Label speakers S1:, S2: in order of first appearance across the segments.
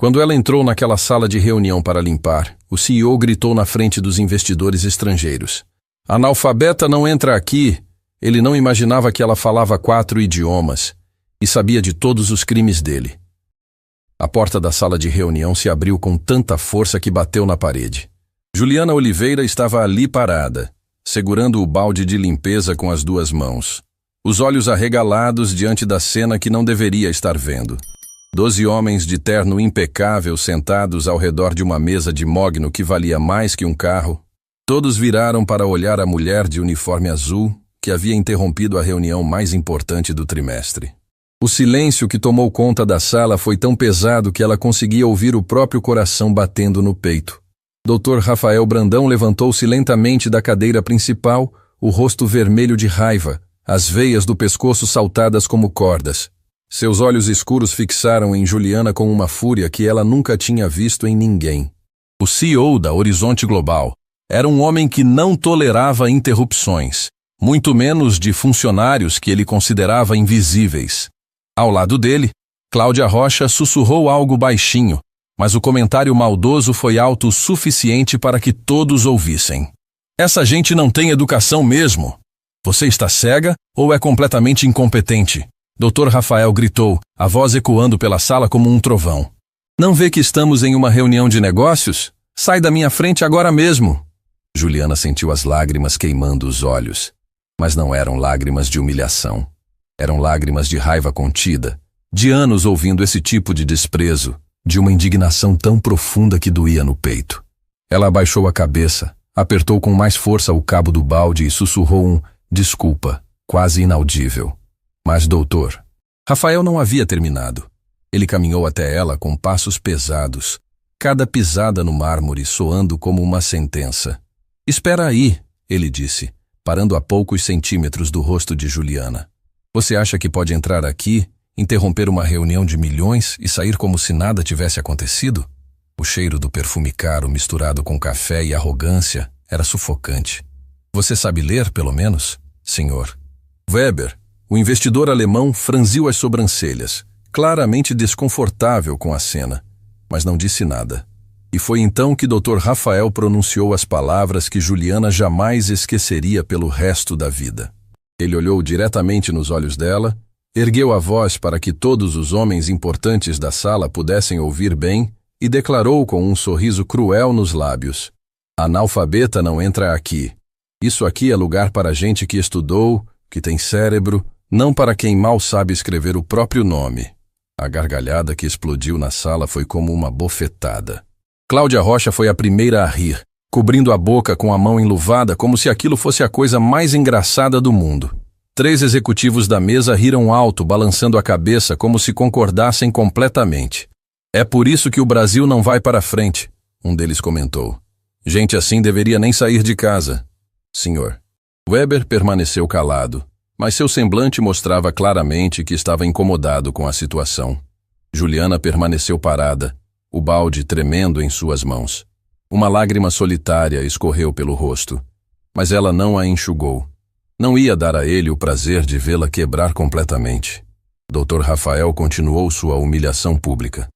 S1: Quando ela entrou naquela sala de reunião para limpar, o CEO gritou na frente dos investidores estrangeiros. Analfabeta não entra aqui. Ele não imaginava que ela falava 4 idiomas e sabia de todos os crimes dele. A porta da sala de reunião se abriu com tanta força que bateu na parede. Juliana Oliveira estava ali parada, segurando o balde de limpeza com as 2 mãos, os olhos arregalados diante da cena que não deveria estar vendo. 12 homens de terno impecável sentados ao redor de uma mesa de mogno que valia mais que um carro. Todos viraram para olhar a mulher de uniforme azul que havia interrompido a reunião mais importante do trimestre. O silêncio que tomou conta da sala foi tão pesado que ela conseguia ouvir o próprio coração batendo no peito. Dr. Rafael Brandão levantou-se lentamente da cadeira principal, o rosto vermelho de raiva, as veias do pescoço saltadas como cordas. Seus olhos escuros fixaram em Juliana com uma fúria que ela nunca tinha visto em ninguém. O CEO da Horizonte Global era um homem que não tolerava interrupções, muito menos de funcionários que ele considerava invisíveis. Ao lado dele, Cláudia Rocha sussurrou algo baixinho, mas o comentário maldoso foi alto o suficiente para que todos ouvissem. Essa gente não tem educação mesmo. Você está cega ou é completamente incompetente? Dr. Rafael gritou, a voz ecoando pela sala como um trovão. Não vê que estamos em uma reunião de negócios? Sai da minha frente agora mesmo. Juliana sentiu as lágrimas queimando os olhos. Mas não eram lágrimas de humilhação. Eram lágrimas de raiva contida, de anos ouvindo esse tipo de desprezo, de uma indignação tão profunda que doía no peito. Ela abaixou a cabeça, apertou com mais força o cabo do balde e sussurrou um desculpa, quase inaudível. Mas, doutor, Rafael não havia terminado. Ele caminhou até ela com passos pesados, cada pisada no mármore soando como uma sentença. Espera aí, ele disse, parando a poucos centímetros do rosto de Juliana. Você acha que pode entrar aqui, interromper uma reunião de milhões e sair como se nada tivesse acontecido? O cheiro do perfume caro misturado com café e arrogância era sufocante. Você sabe ler, pelo menos, senhor? Weber, o investidor alemão, franziu as sobrancelhas, claramente desconfortável com a cena, mas não disse nada. E foi então que Dr. Rafael pronunciou as palavras que Juliana jamais esqueceria pelo resto da vida. Ele olhou diretamente nos olhos dela, ergueu a voz para que todos os homens importantes da sala pudessem ouvir bem e declarou com um sorriso cruel nos lábios: Analfabeta não entra aqui. Isso aqui é lugar para gente que estudou, que tem cérebro, não para quem mal sabe escrever o próprio nome. A gargalhada que explodiu na sala foi como uma bofetada. Cláudia Rocha foi a primeira a rir, cobrindo a boca com a mão enluvada como se aquilo fosse a coisa mais engraçada do mundo. 3 executivos da mesa riram alto, balançando a cabeça como se concordassem completamente. É por isso que o Brasil não vai para frente, um deles comentou. Gente assim deveria nem sair de casa. Senhor. Weber permaneceu calado, mas seu semblante mostrava claramente que estava incomodado com a situação. Juliana permaneceu parada, o balde tremendo em suas mãos. Uma lágrima solitária escorreu pelo rosto, mas ela não a enxugou. Não ia dar a ele o prazer de vê-la quebrar completamente. Dr. Rafael continuou sua humilhação pública.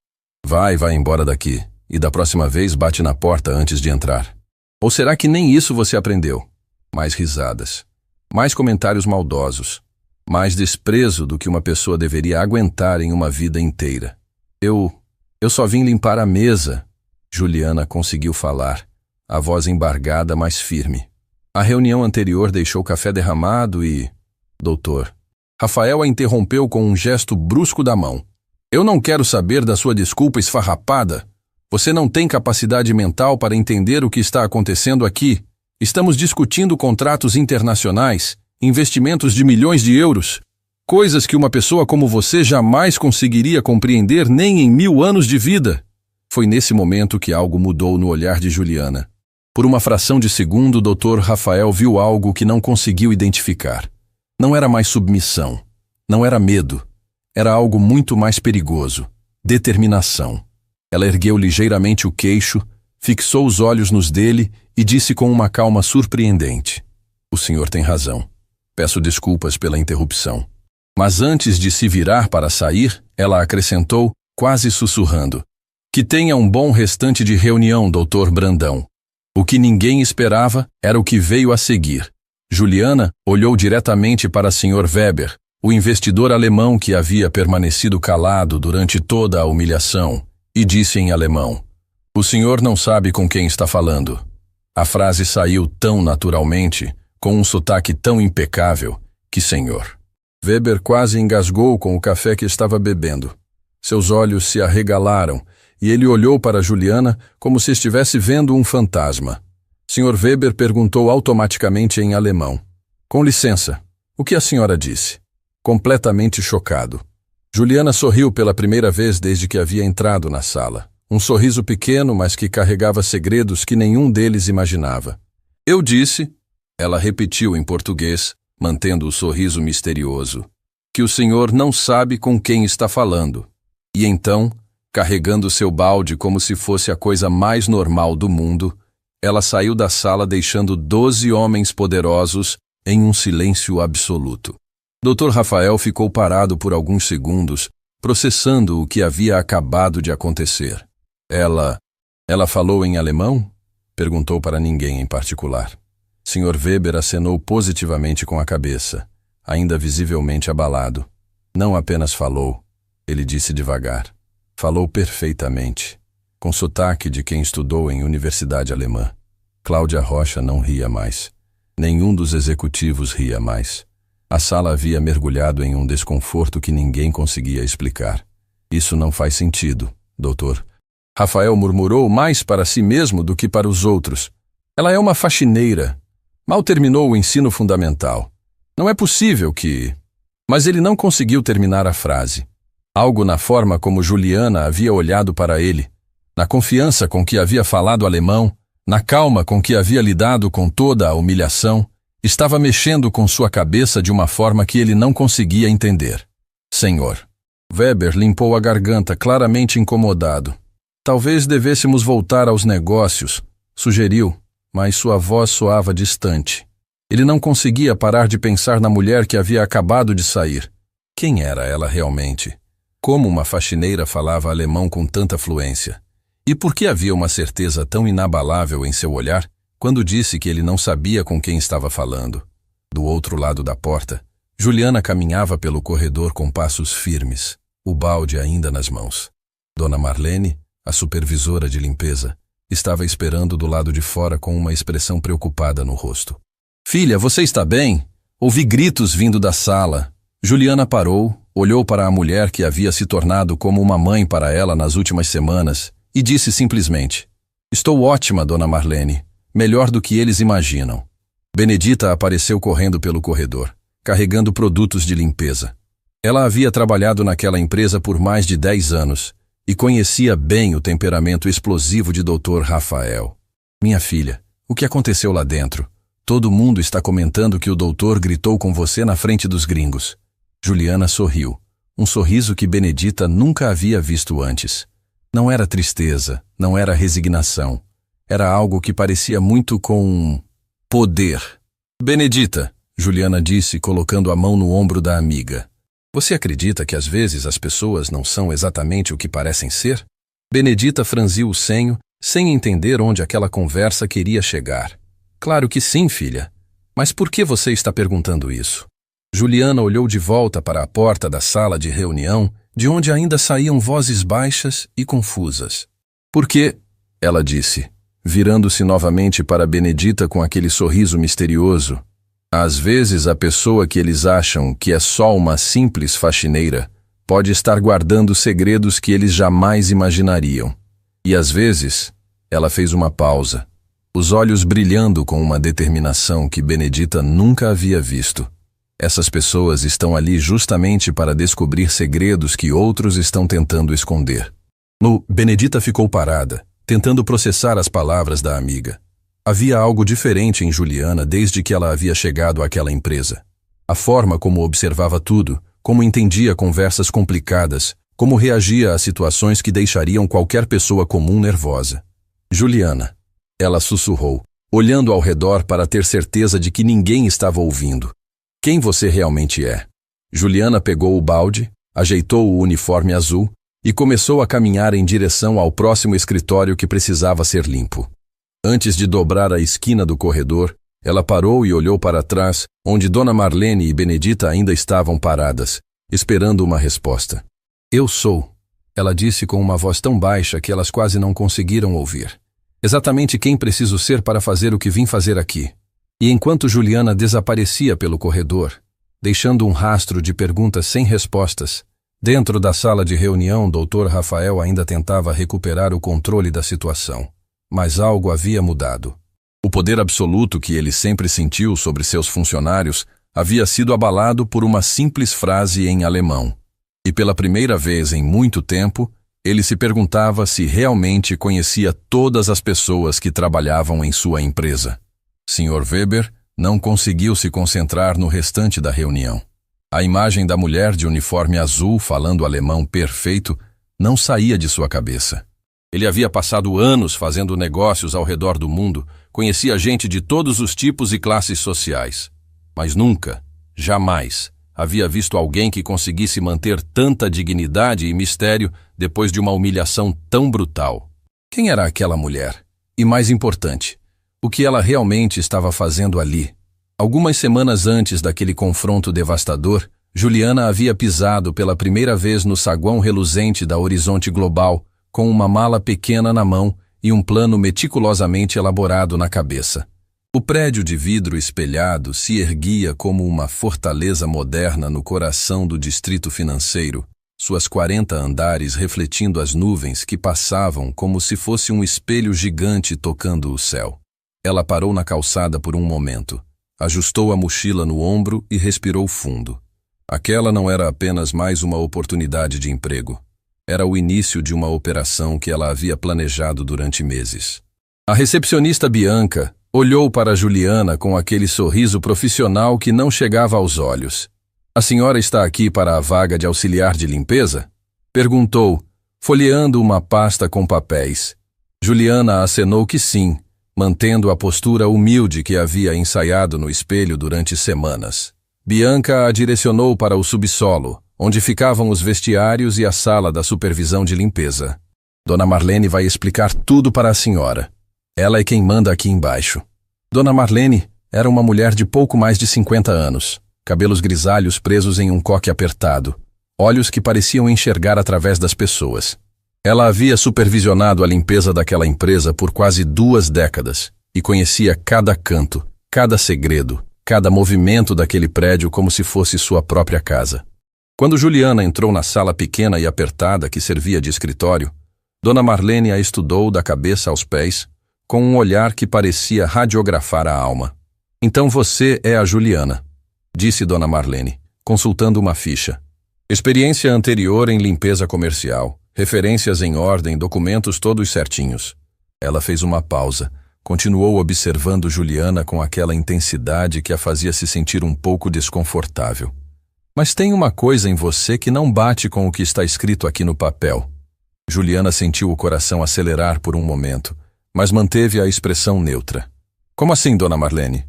S1: Vai embora daqui, e da próxima vez bate na porta antes de entrar. Ou será que nem isso você aprendeu? Mais risadas. Mais comentários maldosos, mais desprezo do que uma pessoa deveria aguentar em uma vida inteira. Eu só vim limpar a mesa, Juliana conseguiu falar, a voz embargada, mas firme. A reunião anterior deixou café derramado e... Doutor, Rafael a interrompeu com um gesto brusco da mão. Eu não quero saber da sua desculpa esfarrapada. Você não tem capacidade mental para entender o que está acontecendo aqui. Estamos discutindo contratos internacionais, investimentos de milhões de euros, coisas que uma pessoa como você jamais conseguiria compreender nem em 1000 anos de vida. Foi nesse momento que algo mudou no olhar de Juliana. Por uma fração de segundo, o Dr. Rafael viu algo que não conseguiu identificar. Não era mais submissão, não era medo, era algo muito mais perigoso, determinação. Ela ergueu ligeiramente o queixo, fixou os olhos nos dele e disse com uma calma surpreendente: O senhor tem razão. Peço desculpas pela interrupção. Mas antes de se virar para sair, ela acrescentou, quase sussurrando: Que tenha um bom restante de reunião, Dr. Brandão. O que ninguém esperava era o que veio a seguir. Juliana olhou diretamente para Sr. Weber, o investidor alemão que havia permanecido calado durante toda a humilhação, e disse em alemão: "O senhor não sabe com quem está falando." A frase saiu tão naturalmente, com um sotaque tão impecável, que Sr. Weber quase engasgou com o café que estava bebendo. Seus olhos se arregalaram, e ele olhou para Juliana como se estivesse vendo um fantasma. Sr. Weber perguntou automaticamente em alemão: "Com licença, o que a senhora disse?" Completamente chocado. Juliana sorriu pela primeira vez desde que havia entrado na sala. Um sorriso pequeno, mas que carregava segredos que nenhum deles imaginava. "Eu disse", ela repetiu em português, mantendo o sorriso misterioso, "que o senhor não sabe com quem está falando." E então, carregando seu balde como se fosse a coisa mais normal do mundo, ela saiu da sala deixando 12 homens poderosos em um silêncio absoluto. Dr. Rafael ficou parado por alguns segundos, processando o que havia acabado de acontecer. Ela falou em alemão? Perguntou para ninguém em particular. Sr. Weber acenou positivamente com a cabeça, ainda visivelmente abalado. Não apenas falou, ele disse devagar. Falou perfeitamente, com sotaque de quem estudou em universidade alemã. Cláudia Rocha não ria mais. Nenhum dos executivos ria mais. A sala havia mergulhado em um desconforto que ninguém conseguia explicar. Isso não faz sentido, doutor. Rafael murmurou mais para si mesmo do que para os outros. Ela é uma faxineira. Mal terminou o ensino fundamental. Não é possível que... Mas ele não conseguiu terminar a frase. Algo na forma como Juliana havia olhado para ele, na confiança com que havia falado alemão, na calma com que havia lidado com toda a humilhação, estava mexendo com sua cabeça de uma forma que ele não conseguia entender. Senhor. Weber limpou a garganta, claramente incomodado. Talvez devêssemos voltar aos negócios, sugeriu, mas sua voz soava distante. Ele não conseguia parar de pensar na mulher que havia acabado de sair. Quem era ela realmente? Como uma faxineira falava alemão com tanta fluência? E por que havia uma certeza tão inabalável em seu olhar quando disse que ele não sabia com quem estava falando? Do outro lado da porta, Juliana caminhava pelo corredor com passos firmes, o balde ainda nas mãos. Dona Marlene, a supervisora de limpeza, estava esperando do lado de fora com uma expressão preocupada no rosto. "Filha, você está bem?" Ouvi gritos vindo da sala. Juliana parou, olhou para a mulher que havia se tornado como uma mãe para ela nas últimas semanas e disse simplesmente: "Estou ótima, Dona Marlene. Melhor do que eles imaginam." Benedita apareceu correndo pelo corredor, carregando produtos de limpeza. Ela havia trabalhado naquela empresa por mais de 10 anos e conhecia bem o temperamento explosivo de Dr. Rafael. "Minha filha, o que aconteceu lá dentro? Todo mundo está comentando que o doutor gritou com você na frente dos gringos." Juliana sorriu, um sorriso que Benedita nunca havia visto antes. Não era tristeza, não era resignação. Era algo que parecia muito com... poder. "Benedita", Juliana disse, colocando a mão no ombro da amiga. "Você acredita que às vezes as pessoas não são exatamente o que parecem ser?" Benedita franziu o senho, sem entender onde aquela conversa queria chegar. "Claro que sim, filha. Mas por que você está perguntando isso?" Juliana olhou de volta para a porta da sala de reunião, de onde ainda saíam vozes baixas e confusas. "Porque", ela disse, virando-se novamente para Benedita com aquele sorriso misterioso, "às vezes a pessoa que eles acham que é só uma simples faxineira pode estar guardando segredos que eles jamais imaginariam. E às vezes..." Ela fez uma pausa, os olhos brilhando com uma determinação que Benedita nunca havia visto. "Essas pessoas estão ali justamente para descobrir segredos que outros estão tentando esconder." Benedita ficou parada, tentando processar as palavras da amiga. Havia algo diferente em Juliana desde que ela havia chegado àquela empresa. A forma como observava tudo, como entendia conversas complicadas, como reagia a situações que deixariam qualquer pessoa comum nervosa. "Juliana", ela sussurrou, olhando ao redor para ter certeza de que ninguém estava ouvindo. "Quem você realmente é?" Juliana pegou o balde, ajeitou o uniforme azul, e começou a caminhar em direção ao próximo escritório que precisava ser limpo. Antes de dobrar a esquina do corredor, ela parou e olhou para trás, onde Dona Marlene e Benedita ainda estavam paradas, esperando uma resposta. Eu sou, ela disse com uma voz tão baixa que elas quase não conseguiram ouvir. Exatamente quem preciso ser para fazer o que vim fazer aqui. E enquanto Juliana desaparecia pelo corredor, deixando um rastro de perguntas sem respostas, dentro da sala de reunião, Dr. Rafael ainda tentava recuperar o controle da situação. Mas algo havia mudado. O poder absoluto que ele sempre sentiu sobre seus funcionários havia sido abalado por uma simples frase em alemão. E pela primeira vez em muito tempo, ele se perguntava se realmente conhecia todas as pessoas que trabalhavam em sua empresa. Sr. Weber não conseguiu se concentrar no restante da reunião. A imagem da mulher de uniforme azul falando alemão perfeito não saía de sua cabeça. Ele havia passado anos fazendo negócios ao redor do mundo, conhecia gente de todos os tipos e classes sociais. Mas nunca, jamais, havia visto alguém que conseguisse manter tanta dignidade e mistério depois de uma humilhação tão brutal. Quem era aquela mulher? E mais importante, o que ela realmente estava fazendo ali? Algumas semanas antes daquele confronto devastador, Juliana havia pisado pela primeira vez no saguão reluzente da Horizonte Global, com uma mala pequena na mão e um plano meticulosamente elaborado na cabeça. O prédio de vidro espelhado se erguia como uma fortaleza moderna no coração do distrito financeiro, suas 40 andares refletindo as nuvens que passavam como se fosse um espelho gigante tocando o céu. Ela parou na calçada por um momento, ajustou a mochila no ombro e respirou fundo. Aquela não era apenas mais uma oportunidade de emprego. Era o início de uma operação que ela havia planejado durante meses. A recepcionista Bianca olhou para Juliana com aquele sorriso profissional que não chegava aos olhos. A senhora está aqui para a vaga de auxiliar de limpeza? Perguntou, folheando uma pasta com papéis. Juliana acenou que sim, mantendo a postura humilde que havia ensaiado no espelho durante semanas. Bianca a direcionou para o subsolo, onde ficavam os vestiários e a sala da supervisão de limpeza. Dona Marlene vai explicar tudo para a senhora. Ela é quem manda aqui embaixo. Dona Marlene era uma mulher de pouco mais de 50 anos, cabelos grisalhos presos em um coque apertado, olhos que pareciam enxergar através das pessoas. Ela havia supervisionado a limpeza daquela empresa por quase 2 décadas e conhecia cada canto, cada segredo, cada movimento daquele prédio como se fosse sua própria casa. Quando Juliana entrou na sala pequena e apertada que servia de escritório, Dona Marlene a estudou da cabeça aos pés, com um olhar que parecia radiografar a alma. Então você é a Juliana, disse Dona Marlene, consultando uma ficha. Experiência anterior em limpeza comercial, referências em ordem, documentos todos certinhos. Ela fez uma pausa, continuou observando Juliana com aquela intensidade que a fazia se sentir um pouco desconfortável. Mas tem uma coisa em você que não bate com o que está escrito aqui no papel. Juliana sentiu o coração acelerar por um momento, mas manteve a expressão neutra. Como assim, Dona Marlene?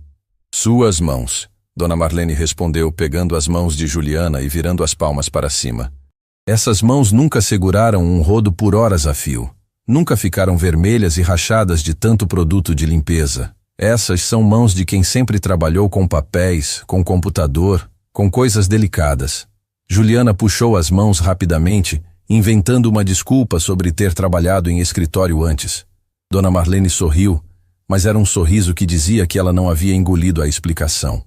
S1: Suas mãos, Dona Marlene respondeu, pegando as mãos de Juliana e virando as palmas para cima. Essas mãos nunca seguraram um rodo por horas a fio. Nunca ficaram vermelhas e rachadas de tanto produto de limpeza. Essas são mãos de quem sempre trabalhou com papéis, com computador, com coisas delicadas. Juliana puxou as mãos rapidamente, inventando uma desculpa sobre ter trabalhado em escritório antes. Dona Marlene sorriu, mas era um sorriso que dizia que ela não havia engolido a explicação.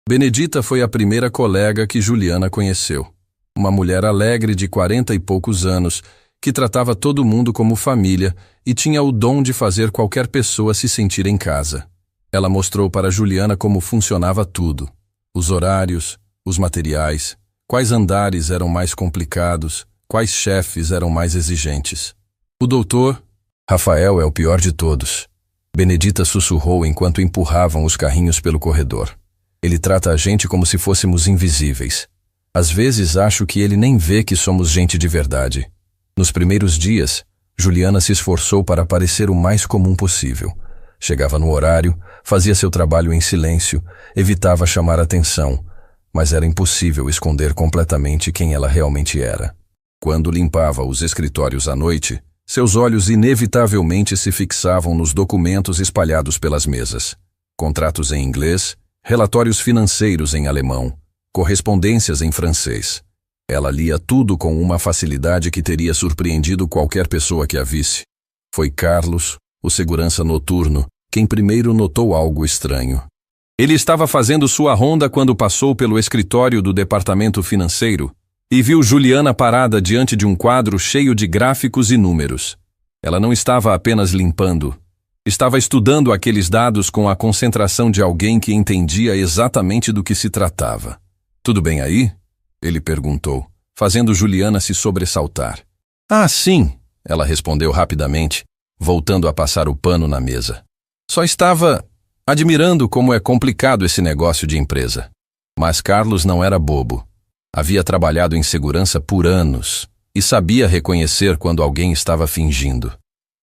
S1: Benedita foi a primeira colega que Juliana conheceu. Uma mulher alegre de 40 e poucos anos, que tratava todo mundo como família e tinha o dom de fazer qualquer pessoa se sentir em casa. Ela mostrou para Juliana como funcionava tudo. Os horários, os materiais, quais andares eram mais complicados, quais chefes eram mais exigentes. O doutor Rafael é o pior de todos. Benedita sussurrou enquanto empurravam os carrinhos pelo corredor. Ele trata a gente como se fôssemos invisíveis. Às vezes acho que ele nem vê que somos gente de verdade. Nos primeiros dias, Juliana se esforçou para parecer o mais comum possível. Chegava no horário, fazia seu trabalho em silêncio, evitava chamar atenção, mas era impossível esconder completamente quem ela realmente era. Quando limpava os escritórios à noite, seus olhos inevitavelmente se fixavam nos documentos espalhados pelas mesas. Contratos em inglês, relatórios financeiros em alemão, correspondências em francês. Ela lia tudo com uma facilidade que teria surpreendido qualquer pessoa que a visse. Foi Carlos, o segurança noturno, quem primeiro notou algo estranho. Ele estava fazendo sua ronda quando passou pelo escritório do departamento financeiro e viu Juliana parada diante de um quadro cheio de gráficos e números. Ela não estava apenas limpando. Estava estudando aqueles dados com a concentração de alguém que entendia exatamente do que se tratava. "Tudo bem aí?" ele perguntou, fazendo Juliana se sobressaltar. "Ah, sim", ela respondeu rapidamente, voltando a passar o pano na mesa. "Só estava admirando como é complicado esse negócio de empresa." Mas Carlos não era bobo. Havia trabalhado em segurança por anos e sabia reconhecer quando alguém estava fingindo.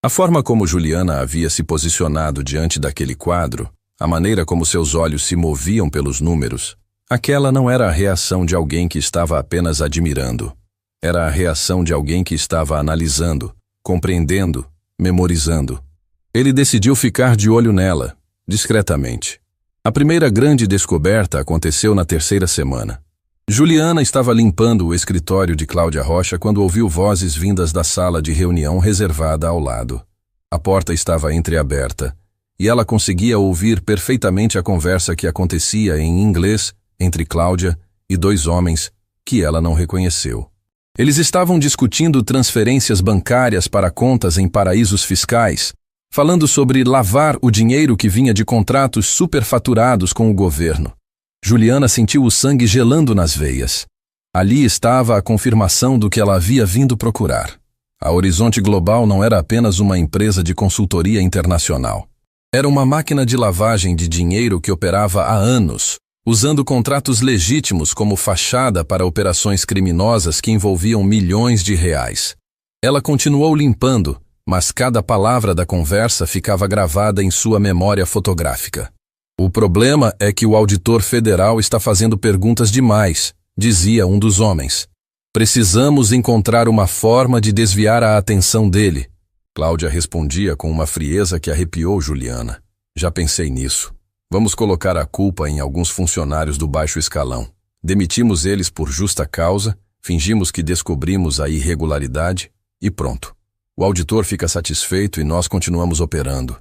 S1: A forma como Juliana havia se posicionado diante daquele quadro, a maneira como seus olhos se moviam pelos números, aquela não era a reação de alguém que estava apenas admirando. Era a reação de alguém que estava analisando, compreendendo, memorizando. Ele decidiu ficar de olho nela, discretamente. A primeira grande descoberta aconteceu na terceira semana. Juliana estava limpando o escritório de Cláudia Rocha quando ouviu vozes vindas da sala de reunião reservada ao lado. A porta estava entreaberta, e ela conseguia ouvir perfeitamente a conversa que acontecia em inglês entre Cláudia e dois homens que ela não reconheceu. Eles estavam discutindo transferências bancárias para contas em paraísos fiscais, falando sobre lavar o dinheiro que vinha de contratos superfaturados com o governo. Juliana sentiu o sangue gelando nas veias. Ali estava a confirmação do que ela havia vindo procurar. A Horizonte Global não era apenas uma empresa de consultoria internacional. Era uma máquina de lavagem de dinheiro que operava há anos, usando contratos legítimos como fachada para operações criminosas que envolviam milhões de reais. Ela continuou limpando, mas cada palavra da conversa ficava gravada em sua memória fotográfica. "O problema é que o auditor federal está fazendo perguntas demais", dizia um dos homens. "Precisamos encontrar uma forma de desviar a atenção dele." Cláudia respondia com uma frieza que arrepiou Juliana. "Já pensei nisso. Vamos colocar a culpa em alguns funcionários do baixo escalão. Demitimos eles por justa causa, fingimos que descobrimos a irregularidade e pronto. O auditor fica satisfeito e nós continuamos operando."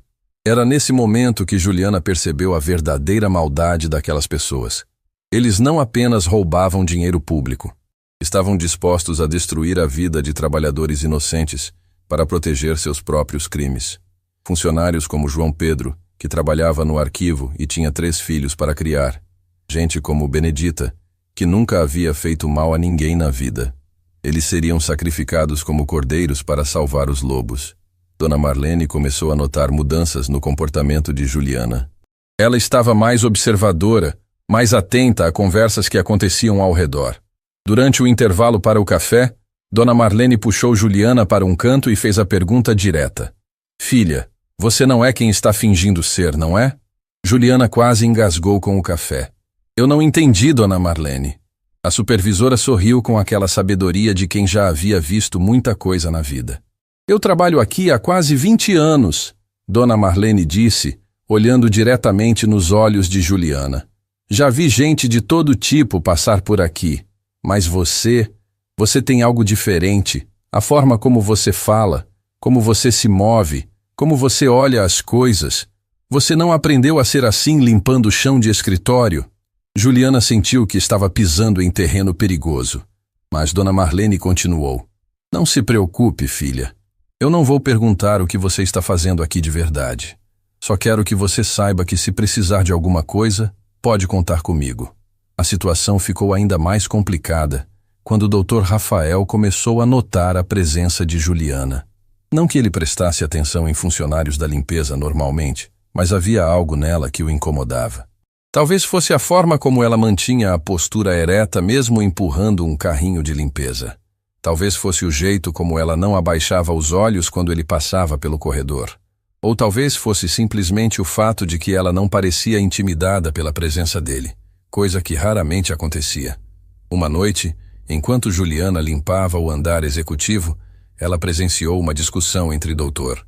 S1: Era nesse momento que Juliana percebeu a verdadeira maldade daquelas pessoas. Eles não apenas roubavam dinheiro público. Estavam dispostos a destruir a vida de trabalhadores inocentes para proteger seus próprios crimes. Funcionários como João Pedro, que trabalhava no arquivo e tinha 3 filhos para criar. Gente como Benedita, que nunca havia feito mal a ninguém na vida. Eles seriam sacrificados como cordeiros para salvar os lobos. Dona Marlene começou a notar mudanças no comportamento de Juliana. Ela estava mais observadora, mais atenta a conversas que aconteciam ao redor. Durante o intervalo para o café, Dona Marlene puxou Juliana para um canto e fez a pergunta direta. "Filha, você não é quem está fingindo ser, não é?" Juliana quase engasgou com o café. "Eu não entendi, Dona Marlene." A supervisora sorriu com aquela sabedoria de quem já havia visto muita coisa na vida. "Eu trabalho aqui há quase 20 anos, Dona Marlene disse, olhando diretamente nos olhos de Juliana. "Já vi gente de todo tipo passar por aqui, mas você tem algo diferente. A forma como você fala, como você se move, como você olha as coisas. Você não aprendeu a ser assim limpando o chão de escritório?" Juliana sentiu que estava pisando em terreno perigoso, mas Dona Marlene continuou. "Não se preocupe, filha. Eu não vou perguntar o que você está fazendo aqui de verdade. Só quero que você saiba que se precisar de alguma coisa, pode contar comigo." A situação ficou ainda mais complicada quando o Dr. Rafael começou a notar a presença de Juliana. Não que ele prestasse atenção em funcionários da limpeza normalmente, mas havia algo nela que o incomodava. Talvez fosse a forma como ela mantinha a postura ereta mesmo empurrando um carrinho de limpeza. Talvez fosse o jeito como ela não abaixava os olhos quando ele passava pelo corredor. Ou talvez fosse simplesmente o fato de que ela não parecia intimidada pela presença dele, coisa que raramente acontecia. Uma noite, Enquanto Juliana limpava o andar executivo, ela presenciou uma discussão entre Dr.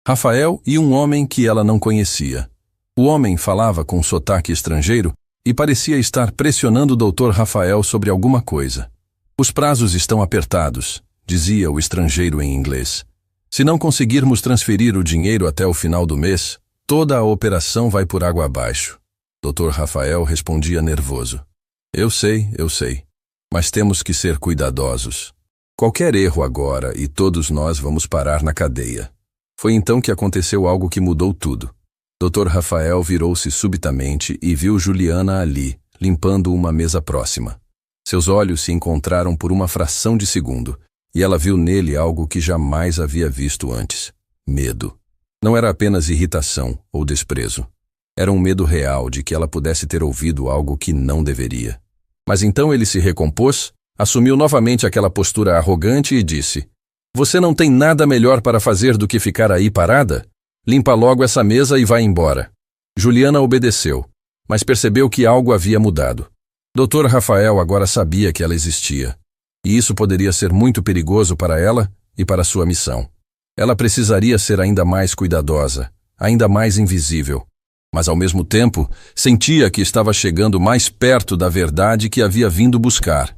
S1: Rafael e um homem que ela não conhecia. O homem falava com um sotaque estrangeiro e parecia estar pressionando o Dr. Rafael sobre alguma coisa. Os prazos estão apertados, dizia o estrangeiro em inglês. Se não conseguirmos transferir o dinheiro até o final do mês, toda a operação vai por água abaixo. Dr. Rafael respondia nervoso. Eu sei, mas temos que ser cuidadosos. Qualquer erro agora e todos nós vamos parar na cadeia. Foi então que aconteceu algo que mudou tudo. Dr. Rafael virou-se subitamente e viu Juliana ali, limpando uma mesa próxima. Seus olhos se encontraram por uma fração de segundo, e ela viu nele algo que jamais havia visto antes. Medo. Não era apenas irritação ou desprezo. Era um medo real de que ela pudesse ter ouvido algo que não deveria. Mas então ele se recompôs, assumiu novamente aquela postura arrogante e disse: Você não tem nada melhor para fazer do que ficar aí parada? Limpa logo essa mesa e vai embora. Juliana obedeceu, mas percebeu que algo havia mudado. Dr. Rafael agora sabia que ela existia, e isso poderia ser muito perigoso para ela e para sua missão. Ela precisaria ser ainda mais cuidadosa, ainda mais invisível, mas ao mesmo tempo sentia que estava chegando mais perto da verdade que havia vindo buscar.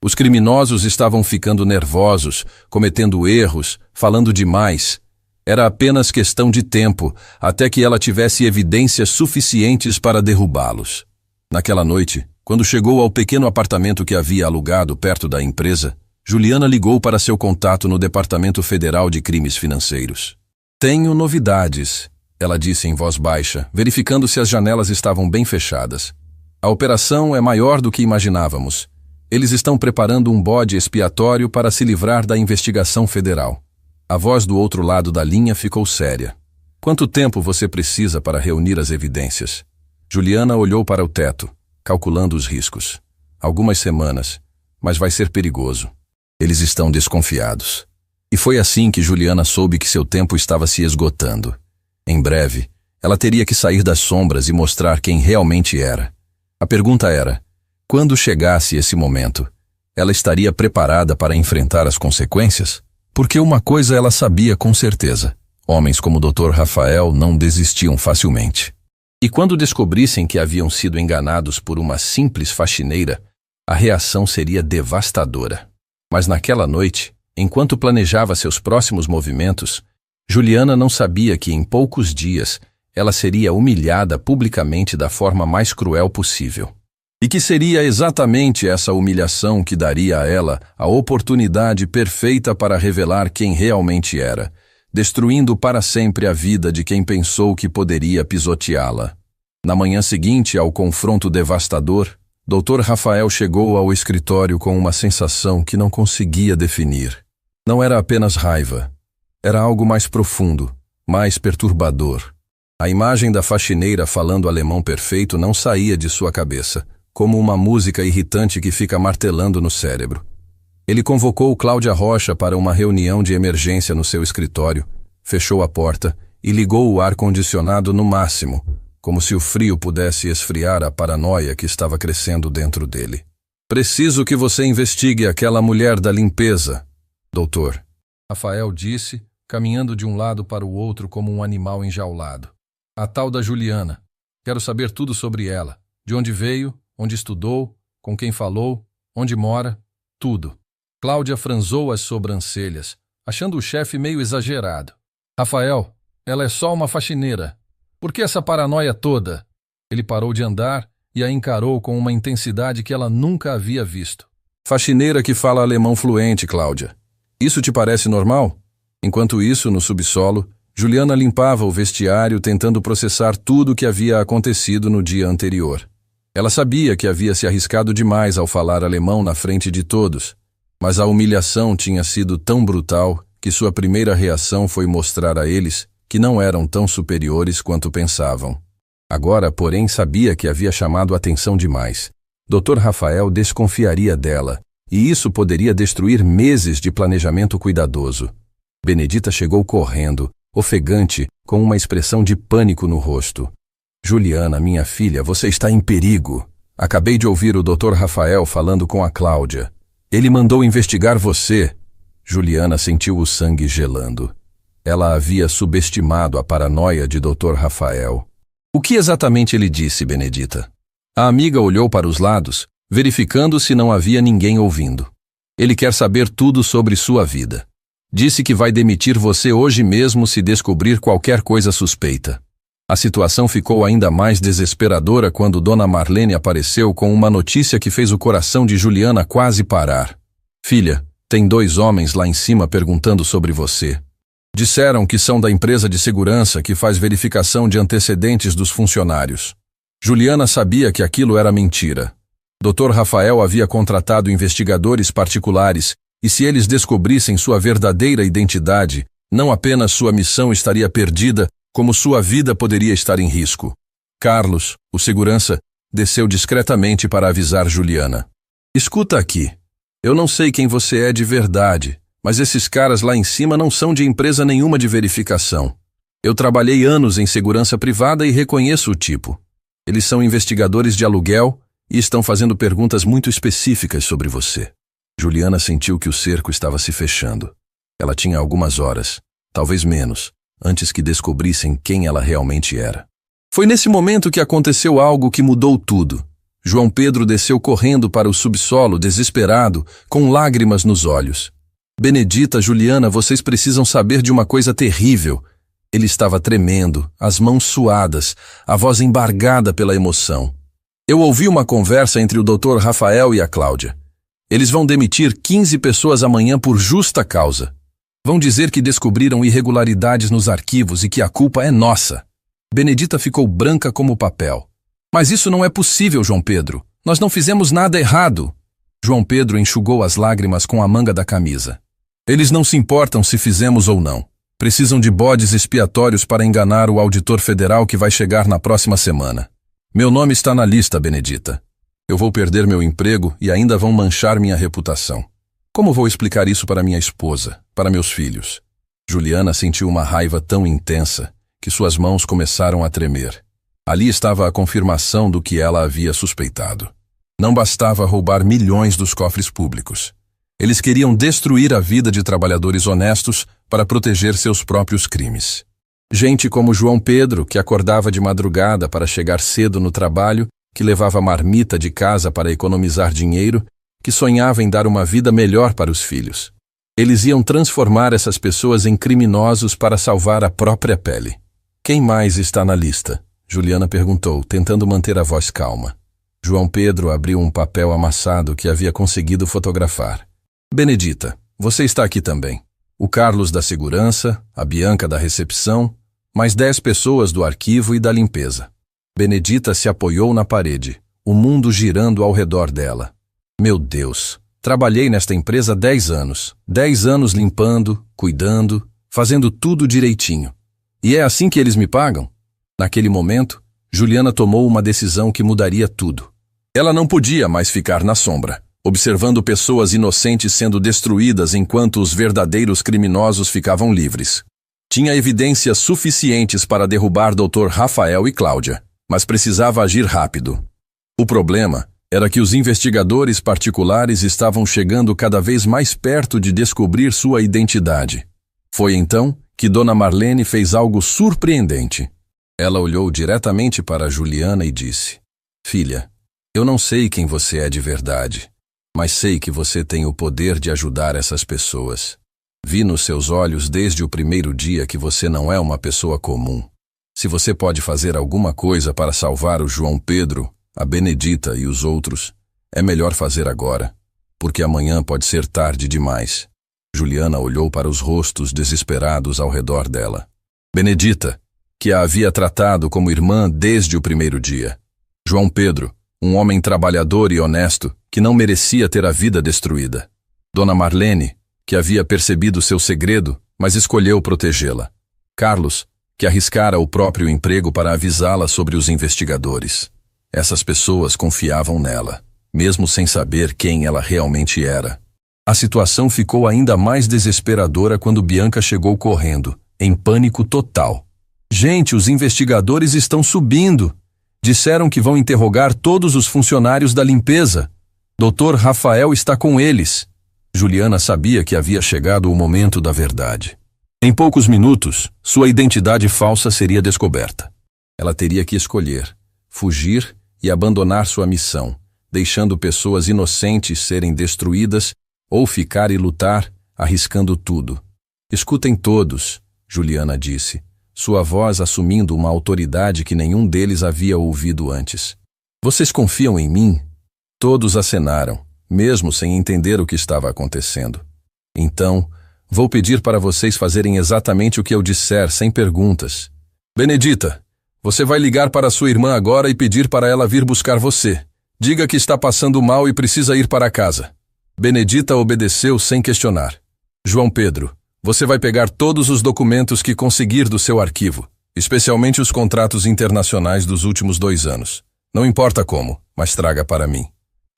S1: Os criminosos estavam ficando nervosos, cometendo erros, falando demais. Era apenas questão de tempo, até que ela tivesse evidências suficientes para derrubá-los. Naquela noite, quando chegou ao pequeno apartamento que havia alugado perto da empresa, Juliana ligou para seu contato no Departamento Federal de Crimes Financeiros. Tenho novidades, ela disse em voz baixa, verificando se as janelas estavam bem fechadas. A operação é maior do que imaginávamos. Eles estão preparando um bode expiatório para se livrar da investigação federal. A voz do outro lado da linha ficou séria. Quanto tempo você precisa para reunir as evidências? Juliana olhou para o teto, calculando os riscos. Algumas semanas, mas vai ser perigoso. Eles estão desconfiados. E foi assim que Juliana soube que seu tempo estava se esgotando. Em breve, ela teria que sair das sombras e mostrar quem realmente era. A pergunta era: quando chegasse esse momento, ela estaria preparada para enfrentar as consequências? Porque uma coisa ela sabia com certeza: homens como o Dr. Rafael não desistiam facilmente. E quando descobrissem que haviam sido enganados por uma simples faxineira, a reação seria devastadora. Mas naquela noite, enquanto planejava seus próximos movimentos, Juliana não sabia que em poucos dias ela seria humilhada publicamente da forma mais cruel possível. E que seria exatamente essa humilhação que daria a ela a oportunidade perfeita para revelar quem realmente era, destruindo para sempre a vida de quem pensou que poderia pisoteá-la. Na manhã seguinte ao confronto devastador, Dr. Rafael chegou ao escritório com uma sensação que não conseguia definir. Não era apenas raiva. Era algo mais profundo, mais perturbador. A imagem da faxineira falando alemão perfeito não saía de sua cabeça, como uma música irritante que fica martelando no cérebro. Ele convocou Cláudia Rocha para uma reunião de emergência no seu escritório, fechou a porta e ligou o ar-condicionado no máximo, como se o frio pudesse esfriar a paranoia que estava crescendo dentro dele. Preciso que você investigue aquela mulher da limpeza, doutor, Rafael disse, caminhando de um lado para o outro como um animal enjaulado. A tal da Juliana. Quero saber tudo sobre ela. De onde veio, onde estudou, com quem falou, onde mora, tudo. Cláudia franzou as sobrancelhas, achando o chefe meio exagerado. Rafael, ela é só uma faxineira. Por que essa paranoia toda? Ele parou de andar e a encarou com uma intensidade que ela nunca havia visto. Faxineira que fala alemão fluente, Cláudia. Isso te parece normal? Enquanto isso, no subsolo, Juliana limpava o vestiário tentando processar tudo o que havia acontecido no dia anterior. Ela sabia que havia se arriscado demais ao falar alemão na frente de todos, mas a humilhação tinha sido tão brutal que sua primeira reação foi mostrar a eles que não eram tão superiores quanto pensavam. Agora, porém, sabia que havia chamado a atenção demais. Dr. Rafael desconfiaria dela, e isso poderia destruir meses de planejamento cuidadoso. Benedita chegou correndo, ofegante, com uma expressão de pânico no rosto. Juliana, minha filha, você está em perigo. Acabei de ouvir o Dr. Rafael falando com a Cláudia. Ele mandou investigar você. Juliana sentiu o sangue gelando. Ela havia subestimado a paranoia de Dr. Rafael. O que exatamente ele disse, Benedita? A amiga olhou para os lados, verificando se não havia ninguém ouvindo. Ele quer saber tudo sobre sua vida. Disse que vai demitir você hoje mesmo se descobrir qualquer coisa suspeita. A situação ficou ainda mais desesperadora quando Dona Marlene apareceu com uma notícia que fez o coração de Juliana quase parar. Filha, tem 2 homens lá em cima perguntando sobre você. Disseram que são da empresa de segurança que faz verificação de antecedentes dos funcionários. Juliana sabia que aquilo era mentira. Dr. Rafael havia contratado investigadores particulares e se eles descobrissem sua verdadeira identidade, não apenas sua missão estaria perdida, como sua vida poderia estar em risco. Carlos, o segurança, desceu discretamente para avisar Juliana. Escuta aqui. Eu não sei quem você é de verdade, mas esses caras lá em cima não são de empresa nenhuma de verificação. Eu trabalhei anos em segurança privada e reconheço o tipo. Eles são investigadores de aluguel e estão fazendo perguntas muito específicas sobre você. Juliana sentiu que o cerco estava se fechando. Ela tinha algumas horas, talvez menos, antes que descobrissem quem ela realmente era. Foi nesse momento que aconteceu algo que mudou tudo. João Pedro desceu correndo para o subsolo, desesperado, com lágrimas nos olhos. Benedita, Juliana, vocês precisam saber de uma coisa terrível. Ele estava tremendo, as mãos suadas, a voz embargada pela emoção. Eu ouvi uma conversa entre o Dr. Rafael e a Cláudia. Eles vão demitir 15 pessoas amanhã por justa causa. Vão dizer que descobriram irregularidades nos arquivos e que a culpa é nossa. Benedita ficou branca como papel. Mas isso não é possível, João Pedro. Nós não fizemos nada errado. João Pedro enxugou as lágrimas com a manga da camisa. Eles não se importam se fizemos ou não. Precisam de bodes expiatórios para enganar o auditor federal que vai chegar na próxima semana. Meu nome está na lista, Benedita. Eu vou perder meu emprego e ainda vão manchar minha reputação. Como vou explicar isso para minha esposa, para meus filhos? Juliana sentiu uma raiva tão intensa que suas mãos começaram a tremer. Ali estava a confirmação do que ela havia suspeitado. Não bastava roubar milhões dos cofres públicos. Eles queriam destruir a vida de trabalhadores honestos para proteger seus próprios crimes. Gente como João Pedro, que acordava de madrugada para chegar cedo no trabalho, que levava marmita de casa para economizar dinheiro, que sonhava em dar uma vida melhor para os filhos. Eles iam transformar essas pessoas em criminosos para salvar a própria pele. Quem mais está na lista? Juliana perguntou, tentando manter a voz calma. João Pedro abriu um papel amassado que havia conseguido fotografar. Benedita, você está aqui também. O Carlos da segurança, a Bianca da recepção, mais 10 pessoas do arquivo e da limpeza. Benedita se apoiou na parede, o mundo girando ao redor dela. Meu Deus, trabalhei nesta empresa 10 anos. 10 anos limpando, cuidando, fazendo tudo direitinho. E é assim que eles me pagam? Naquele momento, Juliana tomou uma decisão que mudaria tudo. Ela não podia mais ficar na sombra, observando pessoas inocentes sendo destruídas enquanto os verdadeiros criminosos ficavam livres. Tinha evidências suficientes para derrubar Dr. Rafael e Cláudia, mas precisava agir rápido. O problema era que os investigadores particulares estavam chegando cada vez mais perto de descobrir sua identidade. Foi então que Dona Marlene fez algo surpreendente. Ela olhou diretamente para Juliana e disse: Filha, eu não sei quem você é de verdade, mas sei que você tem o poder de ajudar essas pessoas. Vi nos seus olhos desde o primeiro dia que você não é uma pessoa comum. Se você pode fazer alguma coisa para salvar o João Pedro, a Benedita e os outros, é melhor fazer agora, porque amanhã pode ser tarde demais. Juliana olhou para os rostos desesperados ao redor dela. Benedita, que a havia tratado como irmã desde o primeiro dia. João Pedro, um homem trabalhador e honesto, que não merecia ter a vida destruída. Dona Marlene, que havia percebido seu segredo, mas escolheu protegê-la. Carlos, que arriscara o próprio emprego para avisá-la sobre os investigadores. Essas pessoas confiavam nela, mesmo sem saber quem ela realmente era. A situação ficou ainda mais desesperadora quando Bianca chegou correndo, em pânico total. Gente, os investigadores estão subindo. Disseram que vão interrogar todos os funcionários da limpeza. Dr. Rafael está com eles. Juliana sabia que havia chegado o momento da verdade. Em poucos minutos, sua identidade falsa seria descoberta. Ela teria que escolher, fugir e abandonar sua missão, deixando pessoas inocentes serem destruídas, ou ficar e lutar, arriscando tudo. Escutem todos, Juliana disse, sua voz assumindo uma autoridade que nenhum deles havia ouvido antes. Vocês confiam em mim? Todos acenaram, mesmo sem entender o que estava acontecendo. Então, vou pedir para vocês fazerem exatamente o que eu disser, sem perguntas. Benedita, você vai ligar para sua irmã agora e pedir para ela vir buscar você. Diga que está passando mal e precisa ir para casa. Benedita obedeceu sem questionar. João Pedro, você vai pegar todos os documentos que conseguir do seu arquivo, especialmente os contratos internacionais dos últimos 2 anos. Não importa como, mas traga para mim.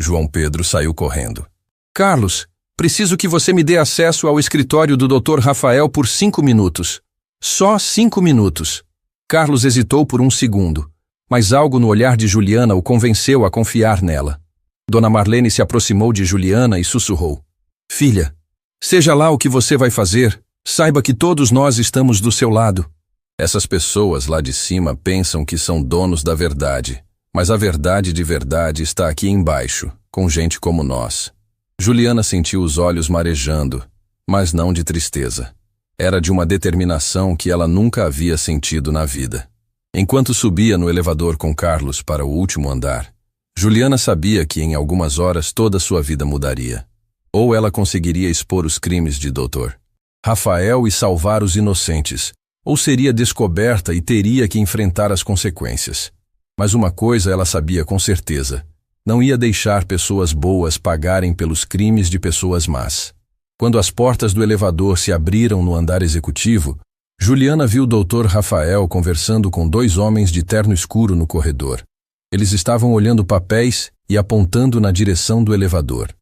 S1: João Pedro saiu correndo. Carlos, preciso que você me dê acesso ao escritório do Dr. Rafael por 5 minutos. Só 5 minutos. Carlos hesitou por um segundo, mas algo no olhar de Juliana o convenceu a confiar nela. Dona Marlene se aproximou de Juliana e sussurrou. Filha, seja lá o que você vai fazer, saiba que todos nós estamos do seu lado. Essas pessoas lá de cima pensam que são donos da verdade, mas a verdade de verdade está aqui embaixo, com gente como nós. Juliana sentiu os olhos marejando, mas não de tristeza. Era de uma determinação que ela nunca havia sentido na vida. Enquanto subia no elevador com Carlos para o último andar, Juliana sabia que em algumas horas toda sua vida mudaria. Ou ela conseguiria expor os crimes de Dr. Rafael e salvar os inocentes, ou seria descoberta e teria que enfrentar as consequências. Mas uma coisa ela sabia com certeza: não ia deixar pessoas boas pagarem pelos crimes de pessoas más. Quando as portas do elevador se abriram no andar executivo, Juliana viu o Dr. Rafael conversando com 2 homens de terno escuro no corredor. Eles estavam olhando papéis e apontando na direção do elevador.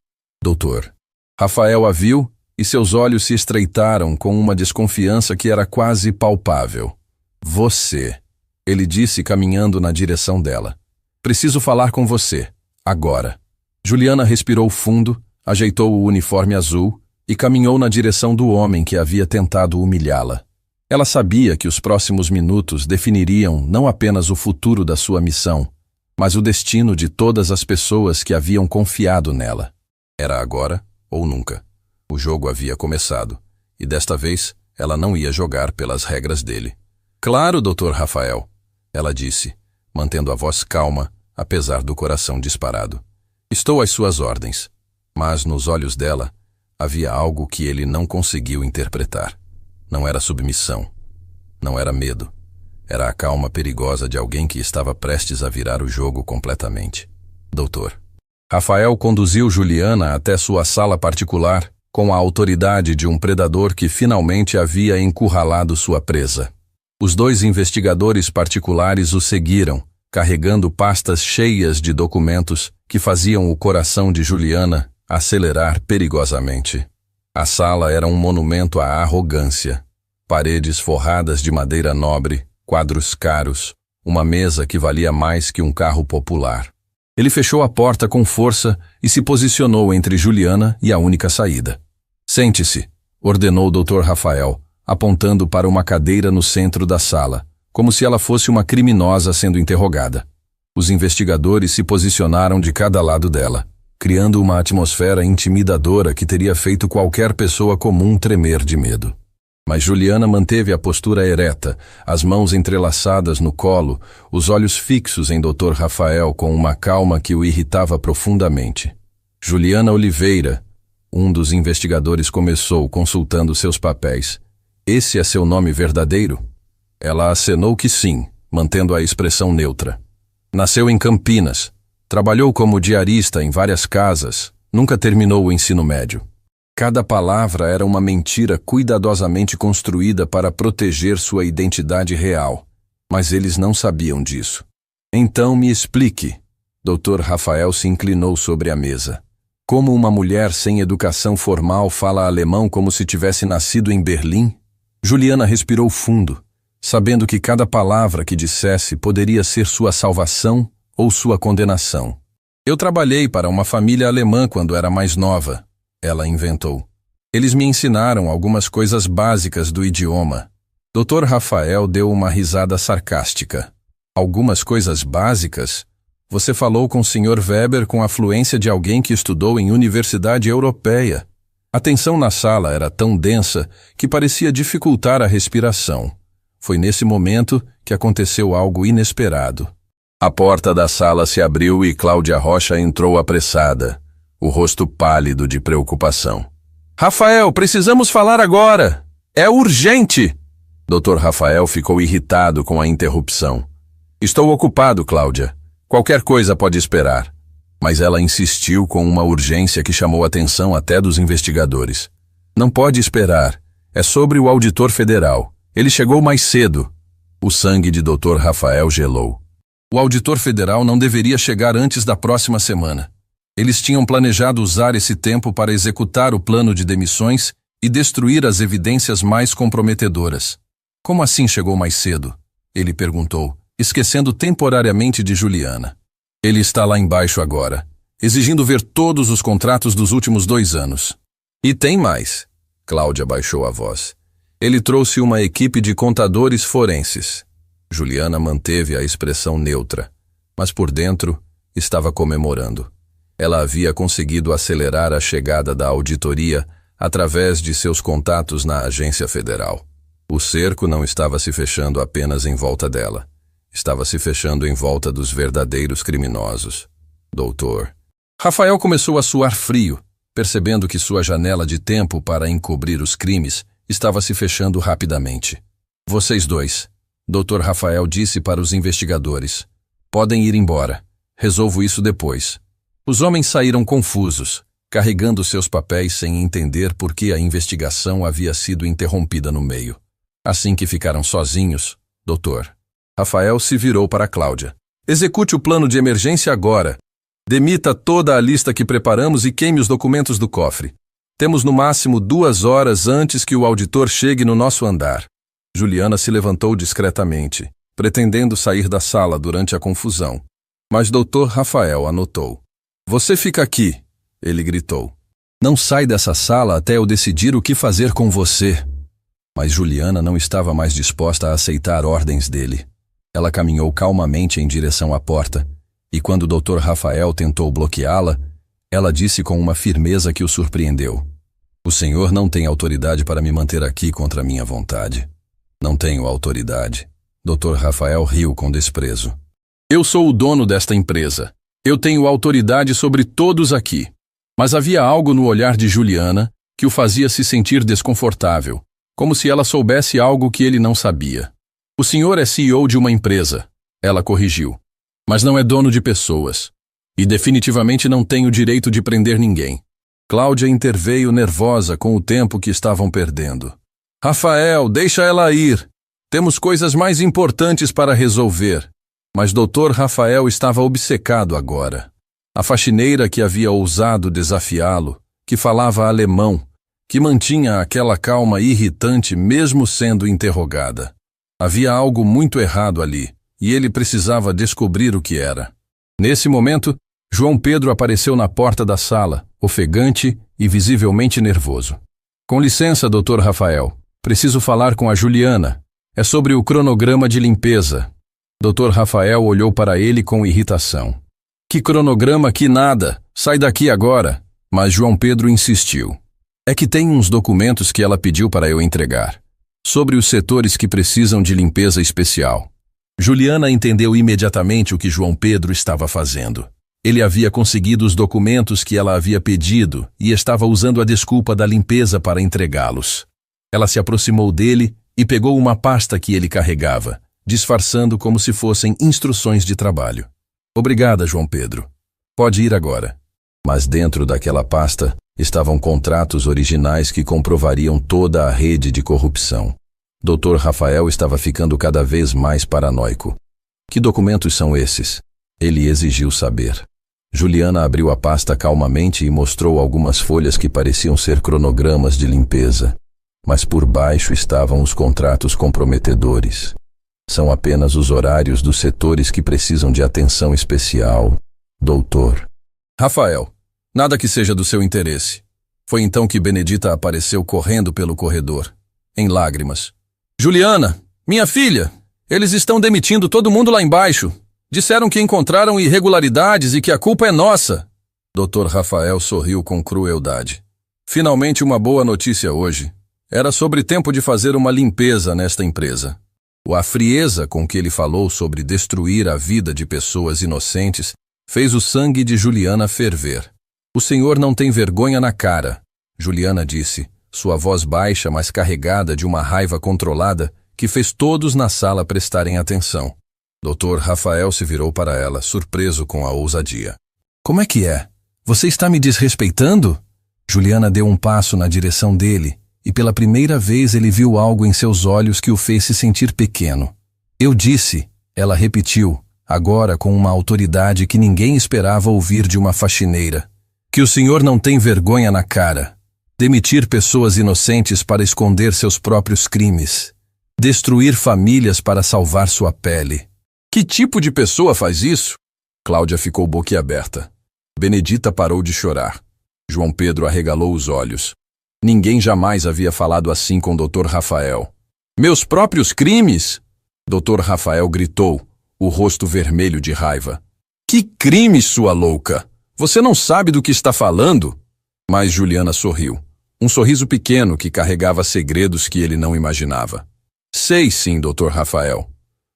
S1: Dr. Rafael a viu e seus olhos se estreitaram com uma desconfiança que era quase palpável. Você, ele disse caminhando na direção dela. Preciso falar com você, agora. Juliana respirou fundo, ajeitou o uniforme azul e caminhou na direção do homem que havia tentado humilhá-la. Ela sabia que os próximos minutos definiriam não apenas o futuro da sua missão, mas o destino de todas as pessoas que haviam confiado nela. Era agora ou nunca. O jogo havia começado, e desta vez ela não ia jogar pelas regras dele. Claro, Dr. Rafael, ela disse, mantendo a voz calma, apesar do coração disparado. Estou às suas ordens. Mas nos olhos dela havia algo que ele não conseguiu interpretar. Não era submissão. Não era medo. Era a calma perigosa de alguém que estava prestes a virar o jogo completamente. Doutor. Rafael conduziu Juliana até sua sala particular com a autoridade de um predador que finalmente havia encurralado sua presa. Os 2 investigadores particulares o seguiram, carregando pastas cheias de documentos que faziam o coração de Juliana acelerar perigosamente. A sala era um monumento à arrogância. Paredes forradas de madeira nobre, quadros caros, uma mesa que valia mais que um carro popular. Ele fechou a porta com força e se posicionou entre Juliana e a única saída. Sente-se, ordenou o Dr. Rafael, apontando para uma cadeira no centro da sala, como se ela fosse uma criminosa sendo interrogada. Os investigadores se posicionaram de cada lado dela, criando uma atmosfera intimidadora que teria feito qualquer pessoa comum tremer de medo. Mas Juliana manteve a postura ereta, as mãos entrelaçadas no colo, os olhos fixos em Dr. Rafael com uma calma que o irritava profundamente. Juliana Oliveira, um dos investigadores começou consultando seus papéis. Esse é seu nome verdadeiro? Ela acenou que sim, mantendo a expressão neutra. Nasceu em Campinas. Trabalhou como diarista em várias casas, nunca terminou o ensino médio. Cada palavra era uma mentira cuidadosamente construída para proteger sua identidade real, mas eles não sabiam disso. Então me explique. Dr. Rafael se inclinou sobre a mesa. Como uma mulher sem educação formal fala alemão como se tivesse nascido em Berlim? Juliana respirou fundo, sabendo que cada palavra que dissesse poderia ser sua salvação ou sua condenação. Eu trabalhei para uma família alemã quando era mais nova, ela inventou. Eles me ensinaram algumas coisas básicas do idioma. Dr. Rafael deu uma risada sarcástica. Algumas coisas básicas? Você falou com o Sr. Weber com a fluência de alguém que estudou em universidade europeia. A tensão na sala era tão densa que parecia dificultar a respiração. Foi nesse momento que aconteceu algo inesperado. A porta da sala se abriu e Cláudia Rocha entrou apressada, o rosto pálido de preocupação. Rafael, precisamos falar agora! É urgente! Dr. Rafael ficou irritado com a interrupção. Estou ocupado, Cláudia. Qualquer coisa pode esperar. Mas ela insistiu com uma urgência que chamou a atenção até dos investigadores. Não pode esperar. É sobre o auditor federal. Ele chegou mais cedo. O sangue de Dr. Rafael gelou. O auditor federal não deveria chegar antes da próxima semana. Eles tinham planejado usar esse tempo para executar o plano de demissões e destruir as evidências mais comprometedoras. Como assim chegou mais cedo? Ele perguntou, esquecendo temporariamente de Juliana. Ele está lá embaixo agora, exigindo ver todos os contratos dos últimos 2 anos. E tem mais. Cláudia baixou a voz. Ele trouxe uma equipe de contadores forenses. Juliana manteve a expressão neutra, mas por dentro estava comemorando. Ela havia conseguido acelerar a chegada da auditoria através de seus contatos na agência federal. O cerco não estava se fechando apenas em volta dela. Estava se fechando em volta dos verdadeiros criminosos. Doutor. Rafael começou a suar frio, percebendo que sua janela de tempo para encobrir os crimes estava se fechando rapidamente. Vocês dois, Dr. Rafael disse para os investigadores. Podem ir embora. Resolvo isso depois. Os homens saíram confusos, carregando seus papéis sem entender por que a investigação havia sido interrompida no meio. Assim que ficaram sozinhos, doutor, Rafael se virou para Cláudia. Execute o plano de emergência agora. Demita toda a lista que preparamos e queime os documentos do cofre. Temos no máximo 2 horas antes que o auditor chegue no nosso andar. Juliana se levantou discretamente, pretendendo sair da sala durante a confusão. Mas Dr. Rafael anotou. Você fica aqui, ele gritou. Não sai dessa sala até eu decidir o que fazer com você. Mas Juliana não estava mais disposta a aceitar ordens dele. Ela caminhou calmamente em direção à porta, e quando o Dr. Rafael tentou bloqueá-la, ela disse com uma firmeza que o surpreendeu. O senhor não tem autoridade para me manter aqui contra minha vontade. Não tenho autoridade. Dr. Rafael riu com desprezo. Eu sou o dono desta empresa. Eu tenho autoridade sobre todos aqui. Mas havia algo no olhar de Juliana que o fazia se sentir desconfortável, como se ela soubesse algo que ele não sabia. O senhor é CEO de uma empresa, ela corrigiu, mas não é dono de pessoas. E definitivamente não tem o direito de prender ninguém. Cláudia interveio nervosa com o tempo que estavam perdendo. Rafael, deixa ela ir. Temos coisas mais importantes para resolver. Mas Dr. Rafael estava obcecado agora. A faxineira que havia ousado desafiá-lo, que falava alemão, que mantinha aquela calma irritante mesmo sendo interrogada. Havia algo muito errado ali, e ele precisava descobrir o que era. Nesse momento, João Pedro apareceu na porta da sala, ofegante e visivelmente nervoso. Com licença, Dr. Rafael. Preciso falar com a Juliana. É sobre o cronograma de limpeza. Dr. Rafael olhou para ele com irritação. Que cronograma, que nada. Sai daqui agora. Mas João Pedro insistiu. É que tem uns documentos que ela pediu para eu entregar. Sobre os setores que precisam de limpeza especial. Juliana entendeu imediatamente o que João Pedro estava fazendo. Ele havia conseguido os documentos que ela havia pedido e estava usando a desculpa da limpeza para entregá-los. Ela se aproximou dele e pegou uma pasta que ele carregava, disfarçando como se fossem instruções de trabalho. Obrigada, João Pedro. Pode ir agora. Mas dentro daquela pasta estavam contratos originais que comprovariam toda a rede de corrupção. Dr. Rafael estava ficando cada vez mais paranoico. Que documentos são esses? Ele exigiu saber. Juliana abriu a pasta calmamente e mostrou algumas folhas que pareciam ser cronogramas de limpeza. Mas por baixo estavam os contratos comprometedores. São apenas os horários dos setores que precisam de atenção especial, doutor. Rafael, nada que seja do seu interesse. Foi então que Benedita apareceu correndo pelo corredor, em lágrimas. Juliana, minha filha, eles estão demitindo todo mundo lá embaixo. Disseram que encontraram irregularidades e que a culpa é nossa. Dr. Rafael sorriu com crueldade. Finalmente uma boa notícia hoje. Era sobre tempo de fazer uma limpeza nesta empresa. A frieza com que ele falou sobre destruir a vida de pessoas inocentes fez o sangue de Juliana ferver. O senhor não tem vergonha na cara, Juliana disse, sua voz baixa, mas carregada de uma raiva controlada que fez todos na sala prestarem atenção. Dr. Rafael se virou para ela, surpreso com a ousadia. Como é que é? Você está me desrespeitando? Juliana deu um passo na direção dele e pela primeira vez ele viu algo em seus olhos que o fez se sentir pequeno. Eu disse, ela repetiu, agora com uma autoridade que ninguém esperava ouvir de uma faxineira, que o senhor não tem vergonha na cara. Demitir pessoas inocentes para esconder seus próprios crimes. Destruir famílias para salvar sua pele. Que tipo de pessoa faz isso? Cláudia ficou boquiaberta. Benedita parou de chorar. João Pedro arregalou os olhos. Ninguém jamais havia falado assim com Dr. Rafael. Meus próprios crimes? Dr. Rafael gritou, o rosto vermelho de raiva. Que crime, sua louca! Você não sabe do que está falando? Mas Juliana sorriu. Um sorriso pequeno que carregava segredos que ele não imaginava. Sei sim, Dr. Rafael.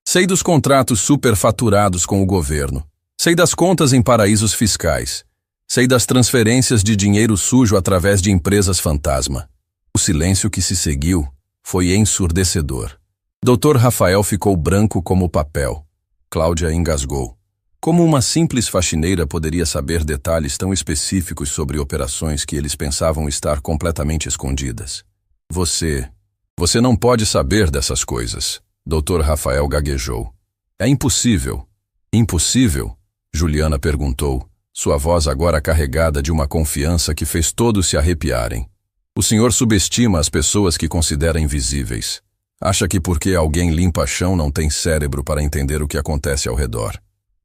S1: Sei dos contratos superfaturados com o governo. Sei das contas em paraísos fiscais. Sei das transferências de dinheiro sujo através de empresas fantasma. O silêncio que se seguiu foi ensurdecedor. Dr. Rafael ficou branco como papel. Cláudia engasgou. Como uma simples faxineira poderia saber detalhes tão específicos sobre operações que eles pensavam estar completamente escondidas? Você não pode saber dessas coisas, Dr. Rafael gaguejou. É impossível. Impossível? Juliana perguntou, sua voz agora carregada de uma confiança que fez todos se arrepiarem. O senhor subestima as pessoas que considera invisíveis. Acha que porque alguém limpa chão não tem cérebro para entender o que acontece ao redor.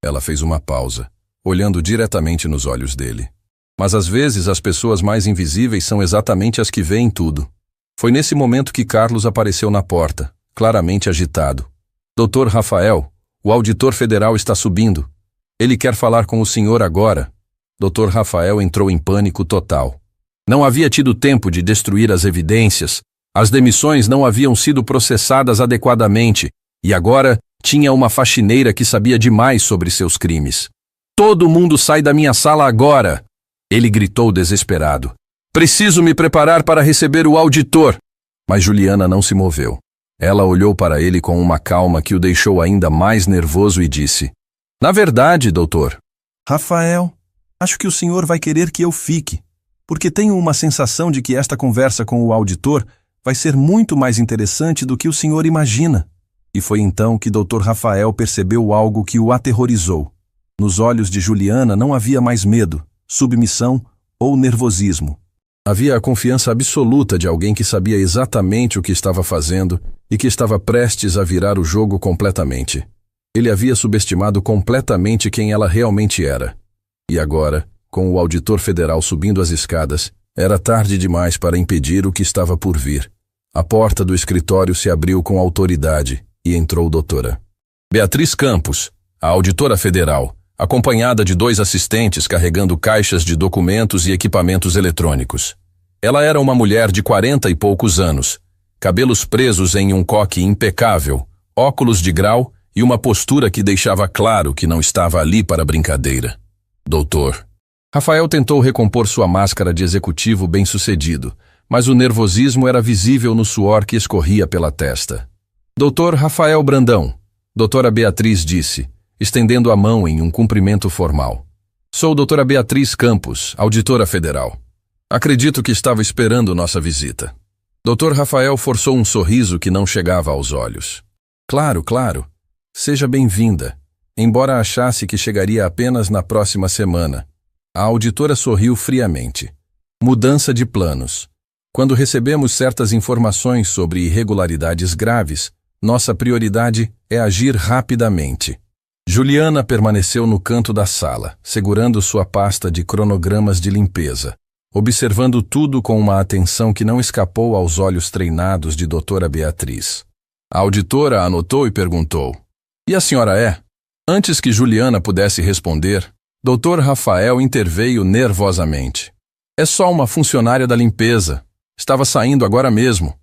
S1: Ela fez uma pausa, olhando diretamente nos olhos dele. Mas às vezes as pessoas mais invisíveis são exatamente as que veem tudo. Foi nesse momento que Carlos apareceu na porta, claramente agitado. Dr. Rafael, o auditor federal está subindo. Ele quer falar com o senhor agora. Dr. Rafael entrou em pânico total. Não havia tido tempo de destruir as evidências, as demissões não haviam sido processadas adequadamente, e agora tinha uma faxineira que sabia demais sobre seus crimes. Todo mundo sai da minha sala agora! Ele gritou desesperado. Preciso me preparar para receber o auditor! Mas Juliana não se moveu. Ela olhou para ele com uma calma que o deixou ainda mais nervoso e disse: Na verdade, doutor. Rafael, acho que o senhor vai querer que eu fique, porque tenho uma sensação de que esta conversa com o auditor vai ser muito mais interessante do que o senhor imagina. E foi então que Dr. Rafael percebeu algo que o aterrorizou. Nos olhos de Juliana não havia mais medo, submissão ou nervosismo. Havia a confiança absoluta de alguém que sabia exatamente o que estava fazendo e que estava prestes a virar o jogo completamente. Ele havia subestimado completamente quem ela realmente era. E agora, com o auditor federal subindo as escadas, era tarde demais para impedir o que estava por vir. A porta do escritório se abriu com autoridade e entrou doutora Beatriz Campos, a auditora federal, acompanhada de 2 assistentes carregando caixas de documentos e equipamentos eletrônicos. Ela era uma mulher de 40 e poucos anos, cabelos presos em um coque impecável, óculos de grau e uma postura que deixava claro que não estava ali para brincadeira. Doutor. Rafael tentou recompor sua máscara de executivo bem-sucedido, mas o nervosismo era visível no suor que escorria pela testa. Doutor Rafael Brandão, doutora Beatriz disse, estendendo a mão em um cumprimento formal. Sou doutora Beatriz Campos, auditora federal. Acredito que estava esperando nossa visita. Doutor Rafael forçou um sorriso que não chegava aos olhos. Claro, claro. Seja bem-vinda, embora achasse que chegaria apenas na próxima semana. A auditora sorriu friamente. Mudança de planos. Quando recebemos certas informações sobre irregularidades graves, nossa prioridade é agir rapidamente. Juliana permaneceu no canto da sala, segurando sua pasta de cronogramas de limpeza, observando tudo com uma atenção que não escapou aos olhos treinados de doutora Beatriz. A auditora anotou e perguntou: "E a senhora é?" Antes que Juliana pudesse responder, Dr. Rafael interveio nervosamente. "É só uma funcionária da limpeza. Estava saindo agora mesmo."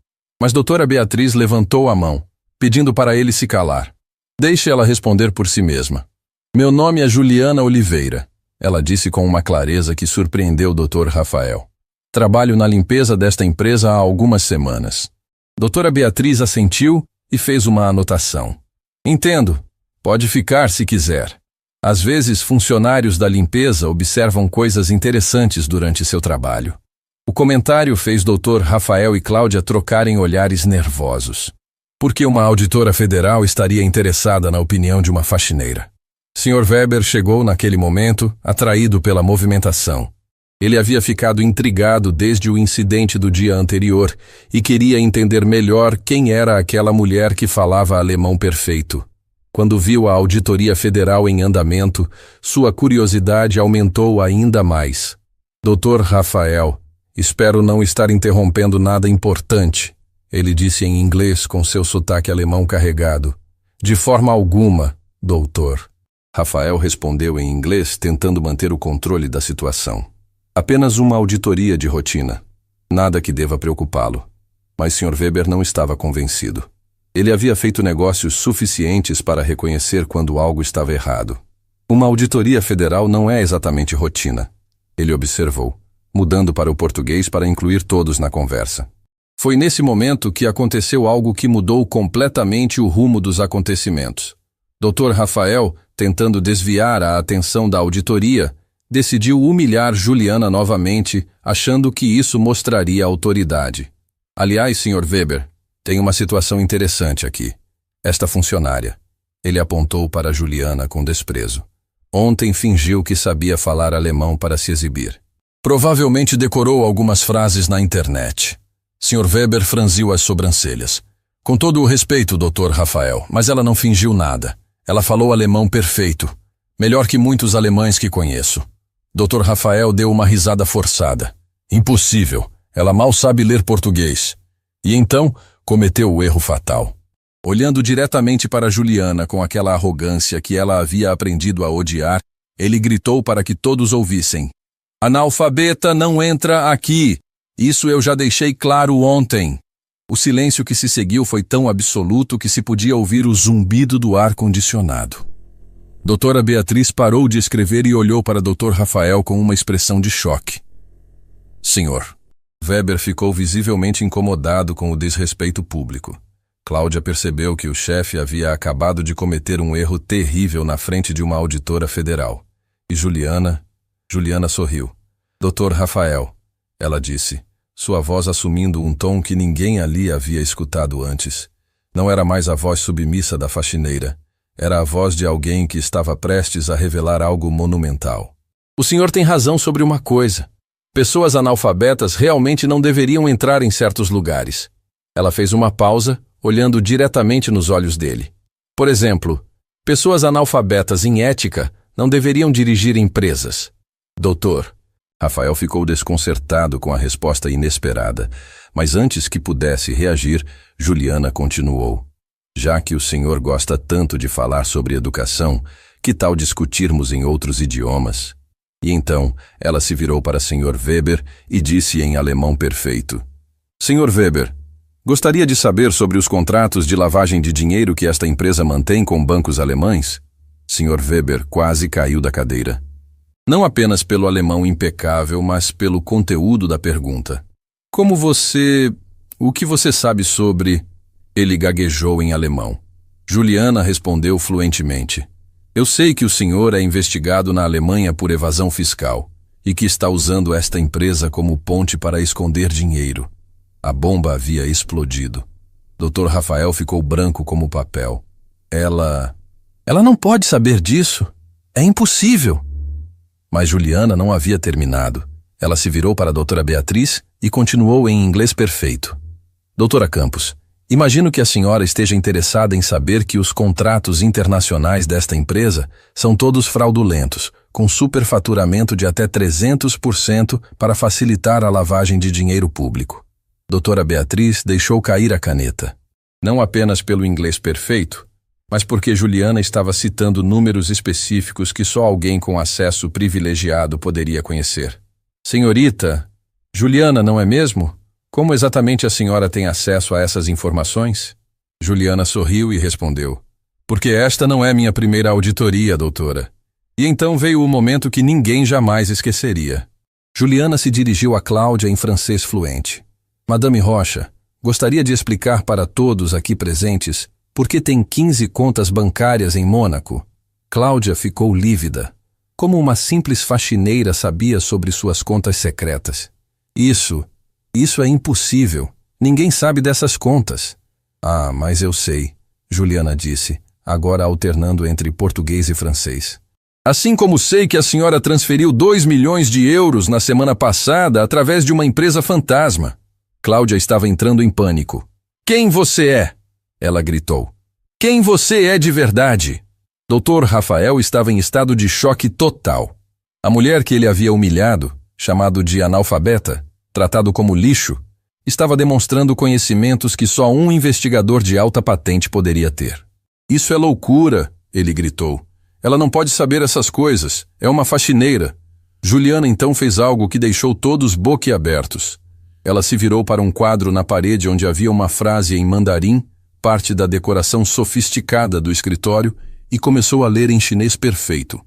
S1: Mas doutora Beatriz levantou a mão, pedindo para ele se calar. "Deixe ela responder por si mesma." "Meu nome é Juliana Oliveira," ela disse com uma clareza que surpreendeu o Dr. Rafael. "Trabalho na limpeza desta empresa há algumas semanas." Doutora Beatriz assentiu e fez uma anotação. "Entendo. Pode ficar se quiser. Às vezes, funcionários da limpeza observam coisas interessantes durante seu trabalho." O comentário fez Dr. Rafael e Cláudia trocarem olhares nervosos. Por que uma auditora federal estaria interessada na opinião de uma faxineira? Sr. Weber chegou naquele momento, atraído pela movimentação. Ele havia ficado intrigado desde o incidente do dia anterior e queria entender melhor quem era aquela mulher que falava alemão perfeito. Quando viu a Auditoria Federal em andamento, sua curiosidade aumentou ainda mais. "Dr. Rafael, espero não estar interrompendo nada importante," ele disse em inglês com seu sotaque alemão carregado. "De forma alguma, doutor." Rafael respondeu em inglês, tentando manter o controle da situação. "Apenas uma auditoria de rotina. Nada que deva preocupá-lo." Mas Sr. Weber não estava convencido. Ele havia feito negócios suficientes para reconhecer quando algo estava errado. "Uma auditoria federal não é exatamente rotina," ele observou, mudando para o português para incluir todos na conversa. Foi nesse momento que aconteceu algo que mudou completamente o rumo dos acontecimentos. Dr. Rafael, tentando desviar a atenção da auditoria, decidiu humilhar Juliana novamente, achando que isso mostraria autoridade. "Aliás, Sr. Weber, tem uma situação interessante aqui. Esta funcionária." Ele apontou para Juliana com desprezo. "Ontem fingiu que sabia falar alemão para se exibir. Provavelmente decorou algumas frases na internet." Sr. Weber franziu as sobrancelhas. "Com todo o respeito, Dr. Rafael, mas ela não fingiu nada. Ela falou alemão perfeito. Melhor que muitos alemães que conheço." Dr. Rafael deu uma risada forçada. "Impossível. Ela mal sabe ler português." E então cometeu o erro fatal. Olhando diretamente para Juliana com aquela arrogância que ela havia aprendido a odiar, ele gritou para que todos ouvissem: "Analfabeta não entra aqui! Isso eu já deixei claro ontem." O silêncio que se seguiu foi tão absoluto que se podia ouvir o zumbido do ar-condicionado. Doutora Beatriz parou de escrever e olhou para Dr. Rafael com uma expressão de choque. "Senhor." Weber ficou visivelmente incomodado com o desrespeito público. Cláudia percebeu que o chefe havia acabado de cometer um erro terrível na frente de uma auditora federal. E Juliana sorriu. "Dr. Rafael," ela disse, sua voz assumindo um tom que ninguém ali havia escutado antes. Não era mais a voz submissa da faxineira. Era a voz de alguém que estava prestes a revelar algo monumental. "O senhor tem razão sobre uma coisa. Pessoas analfabetas realmente não deveriam entrar em certos lugares." Ela fez uma pausa, olhando diretamente nos olhos dele. "Por exemplo, pessoas analfabetas em ética não deveriam dirigir empresas." "Doutor." Rafael ficou desconcertado com a resposta inesperada, mas antes que pudesse reagir, Juliana continuou: "Já que o senhor gosta tanto de falar sobre educação, que tal discutirmos em outros idiomas?" E então ela se virou para Sr. Weber e disse em alemão perfeito: "Sr. Weber, gostaria de saber sobre os contratos de lavagem de dinheiro que esta empresa mantém com bancos alemães?" Sr. Weber quase caiu da cadeira. Não apenas pelo alemão impecável, mas pelo conteúdo da pergunta. O que você sabe sobre... Ele gaguejou em alemão. Juliana respondeu fluentemente: "Eu sei que o senhor é investigado na Alemanha por evasão fiscal e que está usando esta empresa como ponte para esconder dinheiro." A bomba havia explodido. Dr. Rafael ficou branco como papel. Ela não pode saber disso. É impossível." Mas Juliana não havia terminado. Ela se virou para a doutora Beatriz e continuou em inglês perfeito: "Doutora Campos, Imagino que a senhora esteja interessada em saber que os contratos internacionais desta empresa são todos fraudulentos, com superfaturamento de até 300% para facilitar a lavagem de dinheiro público. Doutora Beatriz deixou cair a caneta. Não apenas pelo inglês perfeito, mas porque Juliana estava citando números específicos que só alguém com acesso privilegiado poderia conhecer. Senhorita, Juliana, não é mesmo? Como exatamente a senhora tem acesso a essas informações? Juliana sorriu e respondeu: porque esta não é minha primeira auditoria, doutora. E então veio o momento que ninguém jamais esqueceria. Juliana se dirigiu a Cláudia em francês fluente. Madame Rocha, gostaria de explicar para todos aqui presentes por que tem 15 contas bancárias em Mônaco. Cláudia ficou lívida. Como uma simples faxineira sabia sobre suas contas secretas? Isso é impossível. Ninguém sabe dessas contas. Ah, mas eu sei, Juliana disse, agora alternando entre português e francês. Assim como sei que a senhora transferiu 2 milhões de euros na semana passada através de uma empresa fantasma. Cláudia estava entrando em pânico. Quem você é? Ela gritou. Quem você é de verdade? Dr. Rafael estava em estado de choque total. A mulher que ele havia humilhado, chamado de analfabeta, tratado como lixo, estava demonstrando conhecimentos que só um investigador de alta patente poderia ter. Isso é loucura, ele gritou. Ela não pode saber essas coisas. É uma faxineira. Juliana então fez algo que deixou todos boquiabertos. Ela se virou para um quadro na parede onde havia uma frase em mandarim, parte da decoração sofisticada do escritório, e começou a ler em chinês perfeito.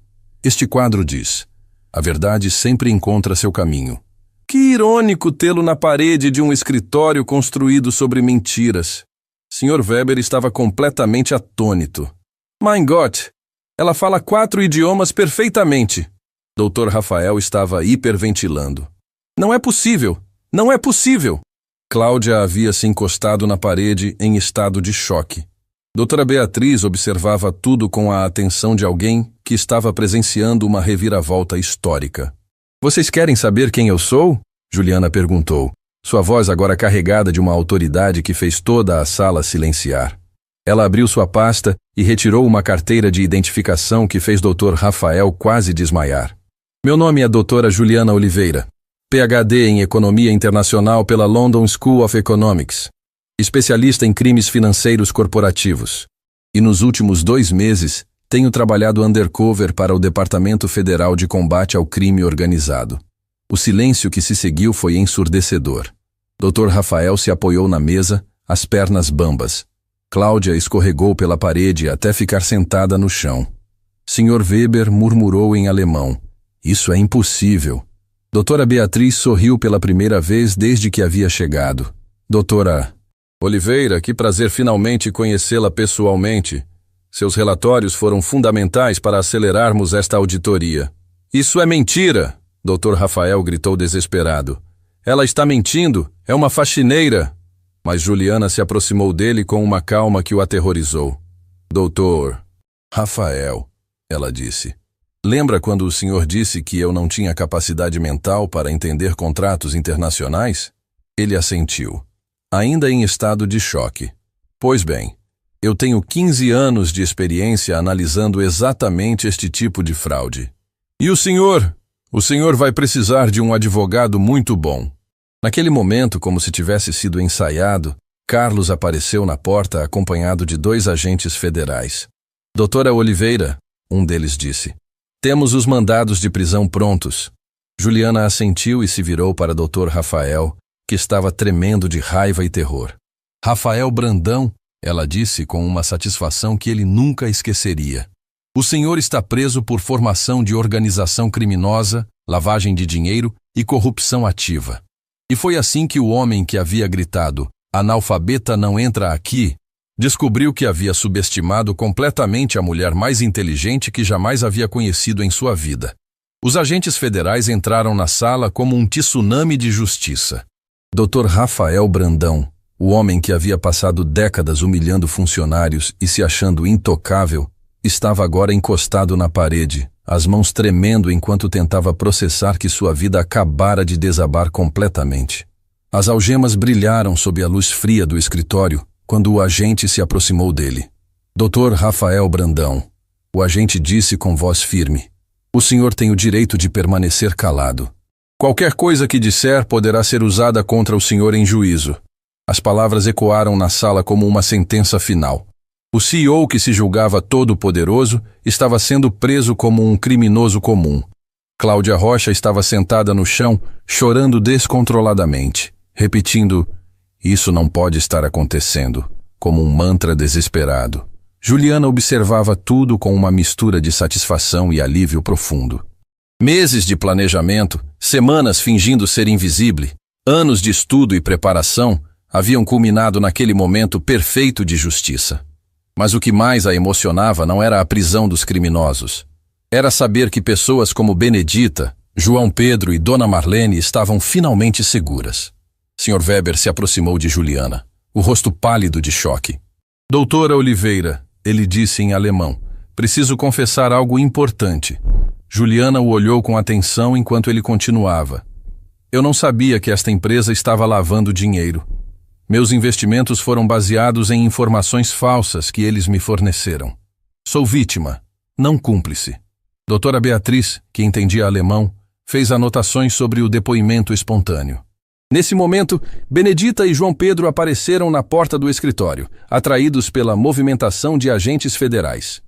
S1: Este quadro diz: a verdade sempre encontra seu caminho. Que irônico tê-lo na parede de um escritório construído sobre mentiras. Sr. Weber estava completamente atônito. Mein Gott! Ela fala 4 idiomas perfeitamente. Dr. Rafael estava hiperventilando. Não é possível! Não é possível! Cláudia havia se encostado na parede em estado de choque. Doutora Beatriz observava tudo com a atenção de alguém que estava presenciando uma reviravolta histórica. Vocês querem saber quem eu sou? Juliana perguntou, sua voz agora carregada de uma autoridade que fez toda a sala silenciar. Ela abriu sua pasta e retirou uma carteira de identificação que fez Dr. Rafael quase desmaiar. Meu nome é doutora Juliana Oliveira, PhD em Economia Internacional pela London School of Economics, especialista em crimes financeiros corporativos. E nos últimos 2 meses, tenho trabalhado undercover para o Departamento Federal de Combate ao Crime Organizado. O silêncio que se seguiu foi ensurdecedor. Dr. Rafael se apoiou na mesa, as pernas bambas. Cláudia escorregou pela parede até ficar sentada no chão. Sr. Weber murmurou em alemão. Isso é impossível. Doutora Beatriz sorriu pela primeira vez desde que havia chegado. Doutora Oliveira, que prazer finalmente conhecê-la pessoalmente. Seus relatórios foram fundamentais para acelerarmos esta auditoria. Isso é mentira! Dr. Rafael gritou desesperado. Ela está mentindo! É uma faxineira! Mas Juliana se aproximou dele com uma calma que o aterrorizou. Doutor Rafael, ela disse. Lembra quando o senhor disse que eu não tinha capacidade mental para entender contratos internacionais? Ele assentiu, ainda em estado de choque. Pois bem, eu tenho 15 anos de experiência analisando exatamente este tipo de fraude. E o senhor? O senhor vai precisar de um advogado muito bom. Naquele momento, como se tivesse sido ensaiado, Carlos apareceu na porta acompanhado de 2 agentes federais. Doutora Oliveira, um deles disse. Temos os mandados de prisão prontos. Juliana assentiu e se virou para Dr. Rafael, que estava tremendo de raiva e terror. Rafael Brandão, ela disse com uma satisfação que ele nunca esqueceria. O senhor está preso por formação de organização criminosa, lavagem de dinheiro e corrupção ativa. E foi assim que o homem que havia gritado, analfabeta não entra aqui, descobriu que havia subestimado completamente a mulher mais inteligente que jamais havia conhecido em sua vida. Os agentes federais entraram na sala como um tsunami de justiça. Dr. Rafael Brandão, o homem que havia passado décadas humilhando funcionários e se achando intocável, estava agora encostado na parede, as mãos tremendo enquanto tentava processar que sua vida acabara de desabar completamente. As algemas brilharam sob a luz fria do escritório, quando o agente se aproximou dele. Dr. Rafael Brandão, o agente disse com voz firme, o senhor tem o direito de permanecer calado. Qualquer coisa que disser poderá ser usada contra o senhor em juízo. As palavras ecoaram na sala como uma sentença final. O CEO, que se julgava todo-poderoso, estava sendo preso como um criminoso comum. Cláudia Rocha estava sentada no chão, chorando descontroladamente, repetindo, isso não pode estar acontecendo, como um mantra desesperado. Juliana observava tudo com uma mistura de satisfação e alívio profundo. Meses de planejamento, semanas fingindo ser invisível, anos de estudo e preparação haviam culminado naquele momento perfeito de justiça. Mas o que mais a emocionava não era a prisão dos criminosos. Era saber que pessoas como Benedita, João Pedro e Dona Marlene estavam finalmente seguras. Sr. Weber se aproximou de Juliana, o rosto pálido de choque. Doutora Oliveira, ele disse em alemão, preciso confessar algo importante. Juliana o olhou com atenção enquanto ele continuava. Eu não sabia que esta empresa estava lavando dinheiro. Meus investimentos foram baseados em informações falsas que eles me forneceram. Sou vítima, não cúmplice. Doutora Beatriz, que entendia alemão, fez anotações sobre o depoimento espontâneo. Nesse momento, Benedita e João Pedro apareceram na porta do escritório, atraídos pela movimentação de agentes federais.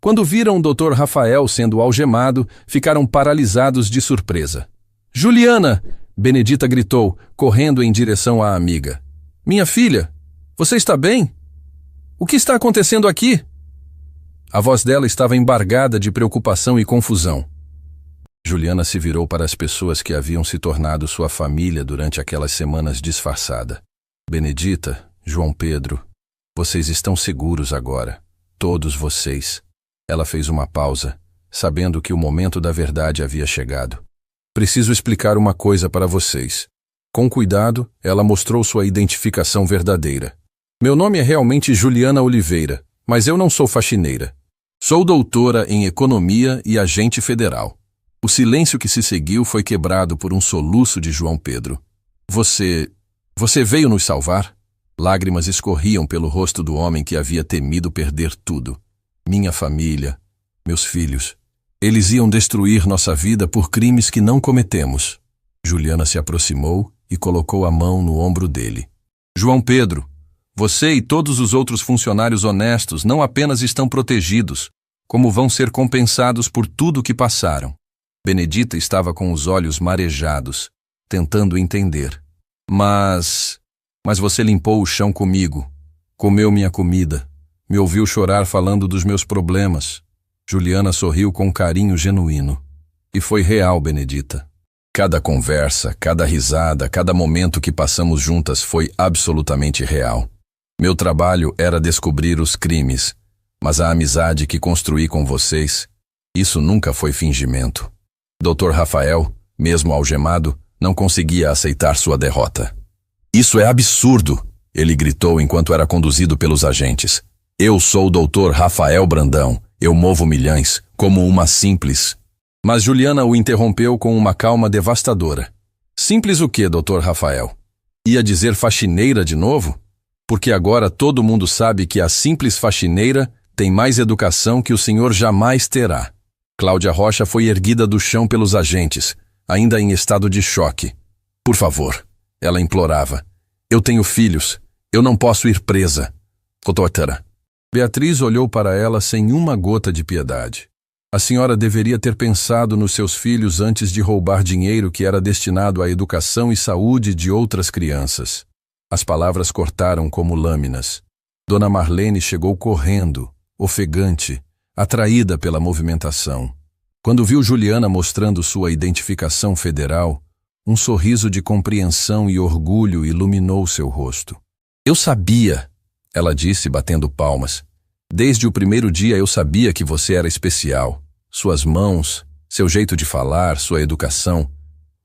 S1: Quando viram o Dr. Rafael sendo algemado, ficaram paralisados de surpresa. Juliana! Benedita gritou, correndo em direção à amiga. Minha filha, você está bem? O que está acontecendo aqui? A voz dela estava embargada de preocupação e confusão. Juliana se virou para as pessoas que haviam se tornado sua família durante aquelas semanas disfarçada. Benedita, João Pedro, vocês estão seguros agora. Todos vocês. Ela fez uma pausa, sabendo que o momento da verdade havia chegado. Preciso explicar uma coisa para vocês. Com cuidado, ela mostrou sua identificação verdadeira. Meu nome é realmente Juliana Oliveira, mas eu não sou faxineira. Sou doutora em economia e agente federal. O silêncio que se seguiu foi quebrado por um soluço de João Pedro. Você veio nos salvar? Lágrimas escorriam pelo rosto do homem que havia temido perder tudo. Minha família, meus filhos. Eles iam destruir nossa vida por crimes que não cometemos. Juliana se aproximou e colocou a mão no ombro dele. João Pedro, você e todos os outros funcionários honestos não apenas estão protegidos, como vão ser compensados por tudo o que passaram. Benedita estava com os olhos marejados, tentando entender. Mas você limpou o chão comigo, comeu minha comida, me ouviu chorar falando dos meus problemas. Juliana sorriu com carinho genuíno. E foi real, Benedita. Cada conversa, cada risada, cada momento que passamos juntas foi absolutamente real. Meu trabalho era descobrir os crimes, mas a amizade que construí com vocês, isso nunca foi fingimento. Dr. Rafael, mesmo algemado, não conseguia aceitar sua derrota. Isso é absurdo, ele gritou enquanto era conduzido pelos agentes. Eu sou o Dr. Rafael Brandão, eu movo milhões, como uma simples. Mas Juliana o interrompeu com uma calma devastadora. Simples o quê, Dr. Rafael? Ia dizer faxineira de novo? Porque agora todo mundo sabe que a simples faxineira tem mais educação que o senhor jamais terá. Cláudia Rocha foi erguida do chão pelos agentes, ainda em estado de choque. Por favor, ela implorava. Eu tenho filhos, eu não posso ir presa. Doutora. Beatriz olhou para ela sem uma gota de piedade. A senhora deveria ter pensado nos seus filhos antes de roubar dinheiro que era destinado à educação e saúde de outras crianças. As palavras cortaram como lâminas. Dona Marlene chegou correndo, ofegante, atraída pela movimentação. Quando viu Juliana mostrando sua identificação federal, um sorriso de compreensão e orgulho iluminou seu rosto. Eu sabia, ela disse batendo palmas. Desde o primeiro dia eu sabia que você era especial. Suas mãos, seu jeito de falar, sua educação.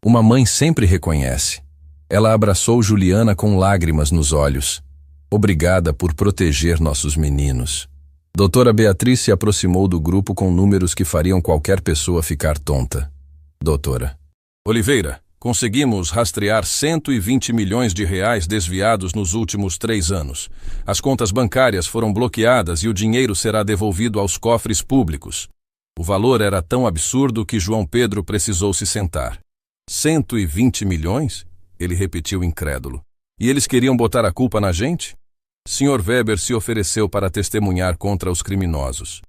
S1: Uma mãe sempre reconhece. Ela abraçou Juliana com lágrimas nos olhos. Obrigada por proteger nossos meninos. Doutora Beatriz se aproximou do grupo com números que fariam qualquer pessoa ficar tonta. Doutora. Oliveira, Conseguimos rastrear 120 milhões de reais desviados nos últimos 3 anos. As contas bancárias foram bloqueadas e o dinheiro será devolvido aos cofres públicos. O valor era tão absurdo que João Pedro precisou se sentar. 120 milhões? Ele repetiu incrédulo. E eles queriam botar a culpa na gente? Sr. Weber se ofereceu para testemunhar contra os criminosos.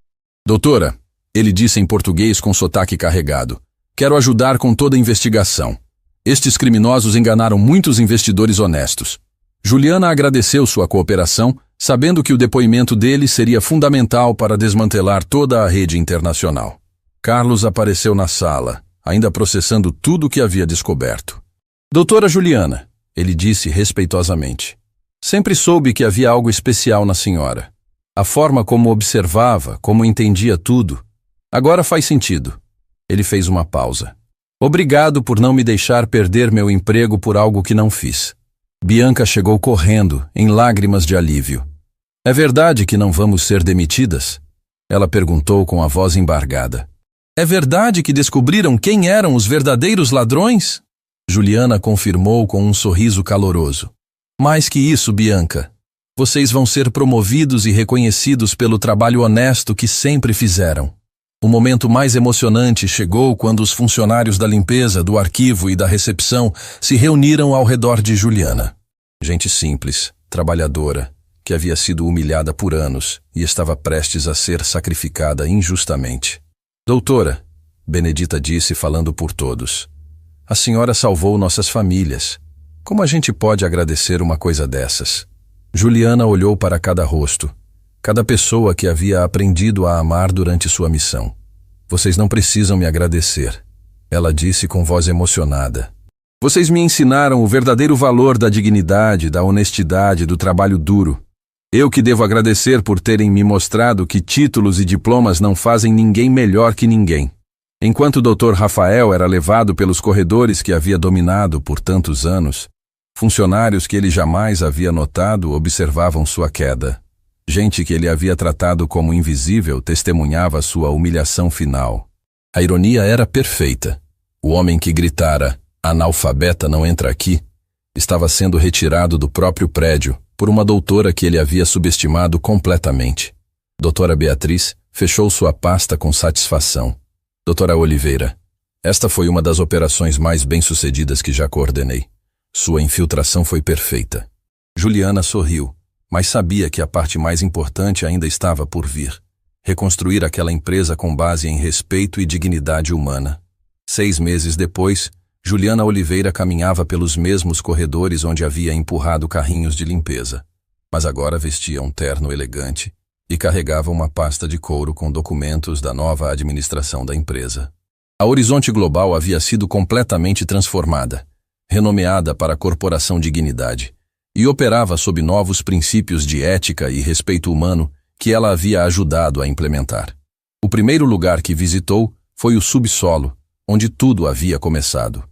S1: Doutora, ele disse em português com sotaque carregado, quero ajudar com toda a investigação. Estes criminosos enganaram muitos investidores honestos. Juliana agradeceu sua cooperação, sabendo que o depoimento dele seria fundamental para desmantelar toda a rede internacional. Carlos apareceu na sala, ainda processando tudo o que havia descoberto. Doutora Juliana, ele disse respeitosamente, sempre soube que havia algo especial na senhora. A forma como observava, como entendia tudo. Agora faz sentido. Ele fez uma pausa. Obrigado por não me deixar perder meu emprego por algo que não fiz. Bianca chegou correndo, em lágrimas de alívio. É verdade que não vamos ser demitidas? Ela perguntou com a voz embargada. É verdade que descobriram quem eram os verdadeiros ladrões? Juliana confirmou com um sorriso caloroso. Mais que isso, Bianca. Vocês vão ser promovidos e reconhecidos pelo trabalho honesto que sempre fizeram. O momento mais emocionante chegou quando os funcionários da limpeza, do arquivo e da recepção se reuniram ao redor de Juliana. Gente simples, trabalhadora, que havia sido humilhada por anos e estava prestes a ser sacrificada injustamente. Doutora, Benedita disse falando por todos, a senhora salvou nossas famílias. Como a gente pode agradecer uma coisa dessas? Juliana olhou para cada rosto. Cada pessoa que havia aprendido a amar durante sua missão. Vocês não precisam me agradecer, ela disse com voz emocionada. Vocês me ensinaram o verdadeiro valor da dignidade, da honestidade, do trabalho duro. Eu que devo agradecer por terem me mostrado que títulos e diplomas não fazem ninguém melhor que ninguém. Enquanto o Dr. Rafael era levado pelos corredores que havia dominado por tantos anos, funcionários que ele jamais havia notado observavam sua queda. Gente que ele havia tratado como invisível testemunhava sua humilhação final. A ironia era perfeita. O homem que gritara, analfabeta não entra aqui, estava sendo retirado do próprio prédio por uma doutora que ele havia subestimado completamente. Doutora Beatriz fechou sua pasta com satisfação. Doutora Oliveira, esta foi uma das operações mais bem-sucedidas que já coordenei. Sua infiltração foi perfeita. Juliana sorriu. Mas sabia que a parte mais importante ainda estava por vir. Reconstruir aquela empresa com base em respeito e dignidade humana. 6 meses depois, Juliana Oliveira caminhava pelos mesmos corredores onde havia empurrado carrinhos de limpeza. Mas agora vestia um terno elegante e carregava uma pasta de couro com documentos da nova administração da empresa. A Horizonte Global havia sido completamente transformada, renomeada para a Corporação Dignidade, e operava sob novos princípios de ética e respeito humano que ela havia ajudado a implementar. O primeiro lugar que visitou foi o subsolo, onde tudo havia começado.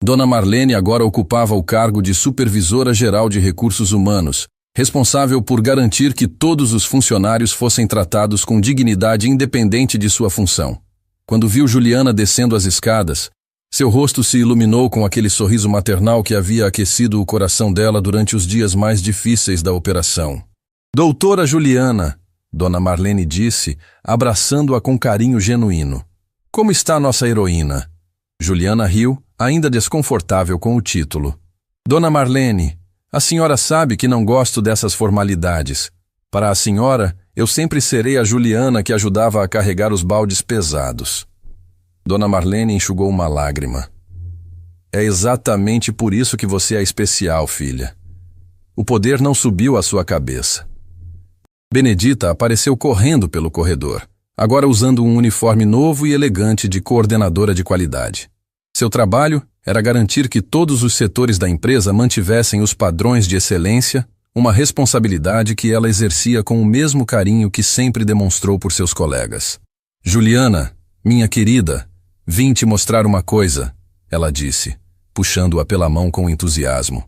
S1: Dona Marlene agora ocupava o cargo de Supervisora-Geral de Recursos Humanos, responsável por garantir que todos os funcionários fossem tratados com dignidade independente de sua função. Quando viu Juliana descendo as escadas, seu rosto se iluminou com aquele sorriso maternal que havia aquecido o coração dela durante os dias mais difíceis da operação. Doutora Juliana, Dona Marlene disse, abraçando-a com carinho genuíno. Como está nossa heroína? Juliana riu, ainda desconfortável com o título. Dona Marlene, a senhora sabe que não gosto dessas formalidades. Para a senhora, eu sempre serei a Juliana que ajudava a carregar os baldes pesados. Dona Marlene enxugou uma lágrima. É exatamente por isso que você é especial, filha. O poder não subiu à sua cabeça. Benedita apareceu correndo pelo corredor, agora usando um uniforme novo e elegante de coordenadora de qualidade. Seu trabalho era garantir que todos os setores da empresa mantivessem os padrões de excelência, uma responsabilidade que ela exercia com o mesmo carinho que sempre demonstrou por seus colegas. Juliana, minha querida, vim te mostrar uma coisa, ela disse, puxando-a pela mão com entusiasmo.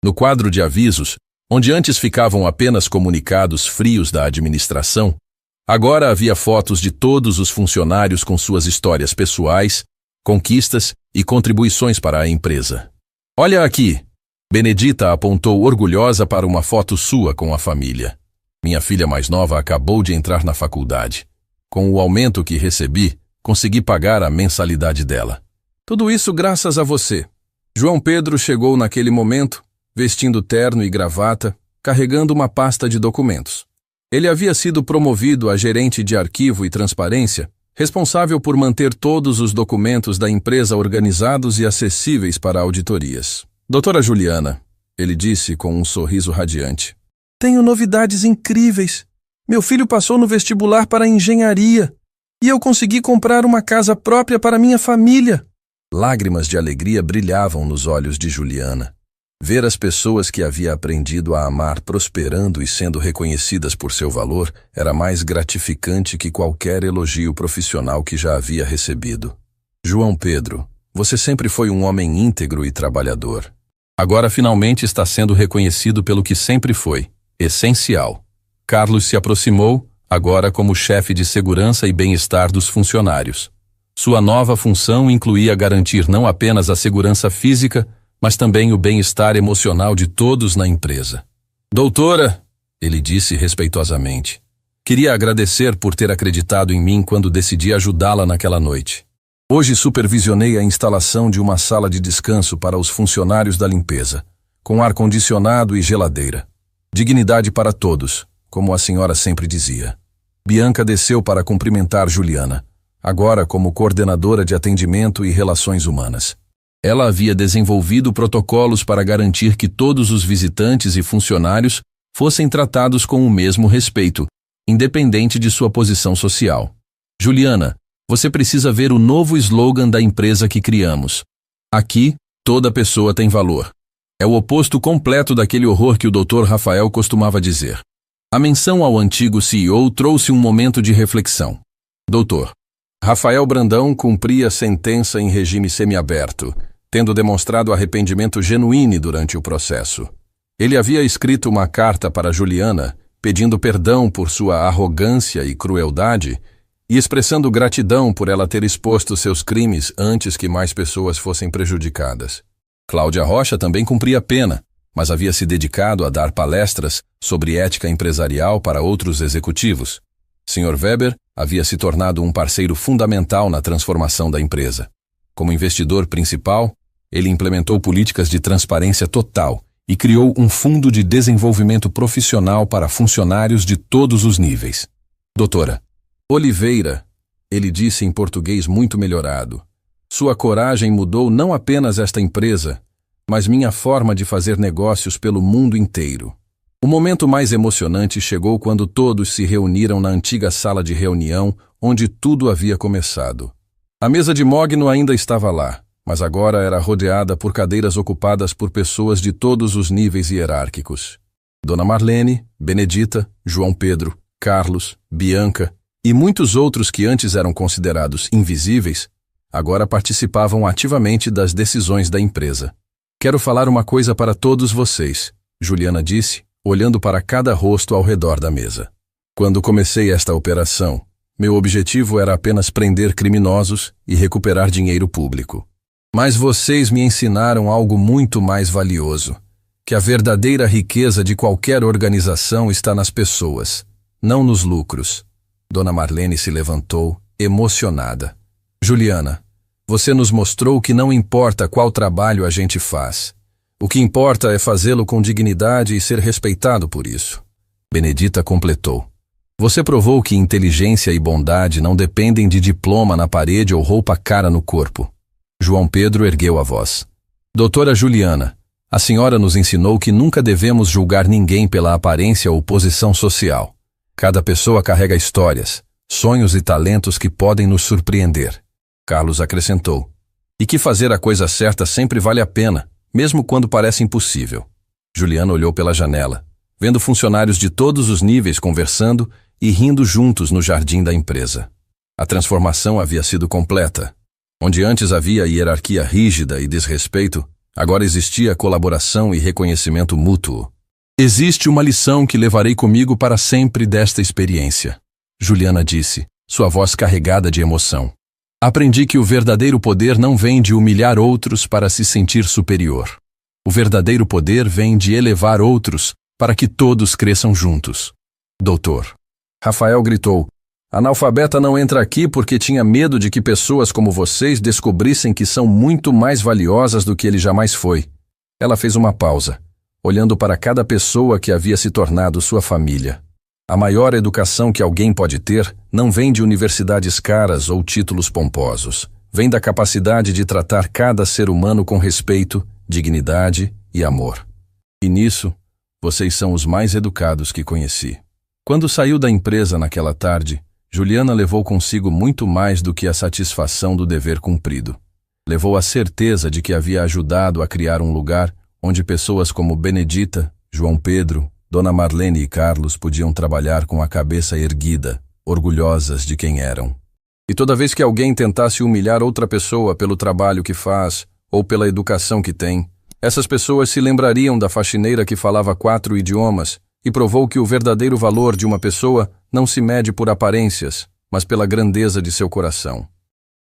S1: No quadro de avisos, onde antes ficavam apenas comunicados frios da administração, agora havia fotos de todos os funcionários com suas histórias pessoais conquistas e contribuições para a empresa. Olha aqui. Benedita apontou orgulhosa para uma foto sua com a família. Minha filha mais nova acabou de entrar na faculdade. Com o aumento que recebi, consegui pagar a mensalidade dela. Tudo isso graças a você. João Pedro chegou naquele momento, vestindo terno e gravata, carregando uma pasta de documentos. Ele havia sido promovido a gerente de arquivo e transparência, responsável por manter todos os documentos da empresa organizados e acessíveis para auditorias. Doutora Juliana, ele disse com um sorriso radiante. Tenho novidades incríveis. Meu filho passou no vestibular para engenharia e eu consegui comprar uma casa própria para minha família. Lágrimas de alegria brilhavam nos olhos de Juliana. Ver as pessoas que havia aprendido a amar prosperando e sendo reconhecidas por seu valor era mais gratificante que qualquer elogio profissional que já havia recebido. João Pedro, você sempre foi um homem íntegro e trabalhador. Agora finalmente está sendo reconhecido pelo que sempre foi, essencial. Carlos se aproximou, agora como chefe de segurança e bem-estar dos funcionários. Sua nova função incluía garantir não apenas a segurança física, mas também o bem-estar emocional de todos na empresa. Doutora, ele disse respeitosamente, queria agradecer por ter acreditado em mim quando decidi ajudá-la naquela noite. Hoje supervisionei a instalação de uma sala de descanso para os funcionários da limpeza, com ar-condicionado e geladeira. Dignidade para todos, como a senhora sempre dizia. Bianca desceu para cumprimentar Juliana, agora como coordenadora de atendimento e relações humanas. Ela havia desenvolvido protocolos para garantir que todos os visitantes e funcionários fossem tratados com o mesmo respeito, independente de sua posição social. Juliana, você precisa ver o novo slogan da empresa que criamos. Aqui, toda pessoa tem valor. É o oposto completo daquele horror que o Dr. Rafael costumava dizer. A menção ao antigo CEO trouxe um momento de reflexão. Doutor, Rafael Brandão cumpria sentença em regime semiaberto, tendo demonstrado arrependimento genuíno durante o processo. Ele havia escrito uma carta para Juliana, pedindo perdão por sua arrogância e crueldade e expressando gratidão por ela ter exposto seus crimes antes que mais pessoas fossem prejudicadas. Cláudia Rocha também cumpria pena, mas havia se dedicado a dar palestras sobre ética empresarial para outros executivos. Sr. Weber havia se tornado um parceiro fundamental na transformação da empresa. Como investidor principal, ele implementou políticas de transparência total e criou um fundo de desenvolvimento profissional para funcionários de todos os níveis. Doutora Oliveira, ele disse em português muito melhorado, sua coragem mudou não apenas esta empresa, mas minha forma de fazer negócios pelo mundo inteiro. O momento mais emocionante chegou quando todos se reuniram na antiga sala de reunião onde tudo havia começado. A mesa de mogno ainda estava lá, mas agora era rodeada por cadeiras ocupadas por pessoas de todos os níveis hierárquicos. Dona Marlene, Benedita, João Pedro, Carlos, Bianca e muitos outros que antes eram considerados invisíveis, agora participavam ativamente das decisões da empresa. Quero falar uma coisa para todos vocês, Juliana disse, olhando para cada rosto ao redor da mesa. Quando comecei esta operação, meu objetivo era apenas prender criminosos e recuperar dinheiro público. Mas vocês me ensinaram algo muito mais valioso, que a verdadeira riqueza de qualquer organização está nas pessoas, não nos lucros. Dona Marlene se levantou, emocionada. Juliana, você nos mostrou que não importa qual trabalho a gente faz. O que importa é fazê-lo com dignidade e ser respeitado por isso. Benedita completou. Você provou que inteligência e bondade não dependem de diploma na parede ou roupa cara no corpo. João Pedro ergueu a voz. Doutora Juliana, a senhora nos ensinou que nunca devemos julgar ninguém pela aparência ou posição social. Cada pessoa carrega histórias, sonhos e talentos que podem nos surpreender. Carlos acrescentou. E que fazer a coisa certa sempre vale a pena, mesmo quando parece impossível. Juliana olhou pela janela, vendo funcionários de todos os níveis conversando e rindo juntos no jardim da empresa. A transformação havia sido completa. Onde antes havia hierarquia rígida e desrespeito, agora existia colaboração e reconhecimento mútuo. Existe uma lição que levarei comigo para sempre desta experiência, Juliana disse, sua voz carregada de emoção. Aprendi que o verdadeiro poder não vem de humilhar outros para se sentir superior. O verdadeiro poder vem de elevar outros para que todos cresçam juntos. Doutor. Rafael gritou. Analfabeta não entra aqui porque tinha medo de que pessoas como vocês descobrissem que são muito mais valiosas do que ele jamais foi. Ela fez uma pausa, olhando para cada pessoa que havia se tornado sua família. A maior educação que alguém pode ter não vem de universidades caras ou títulos pomposos. Vem da capacidade de tratar cada ser humano com respeito, dignidade e amor. E nisso, vocês são os mais educados que conheci. Quando saiu da empresa naquela tarde, Juliana levou consigo muito mais do que a satisfação do dever cumprido. Levou a certeza de que havia ajudado a criar um lugar onde pessoas como Benedita, João Pedro, Dona Marlene e Carlos podiam trabalhar com a cabeça erguida, orgulhosas de quem eram. E toda vez que alguém tentasse humilhar outra pessoa pelo trabalho que faz ou pela educação que tem, essas pessoas se lembrariam da faxineira que falava 4 idiomas e provou que o verdadeiro valor de uma pessoa não se mede por aparências, mas pela grandeza de seu coração.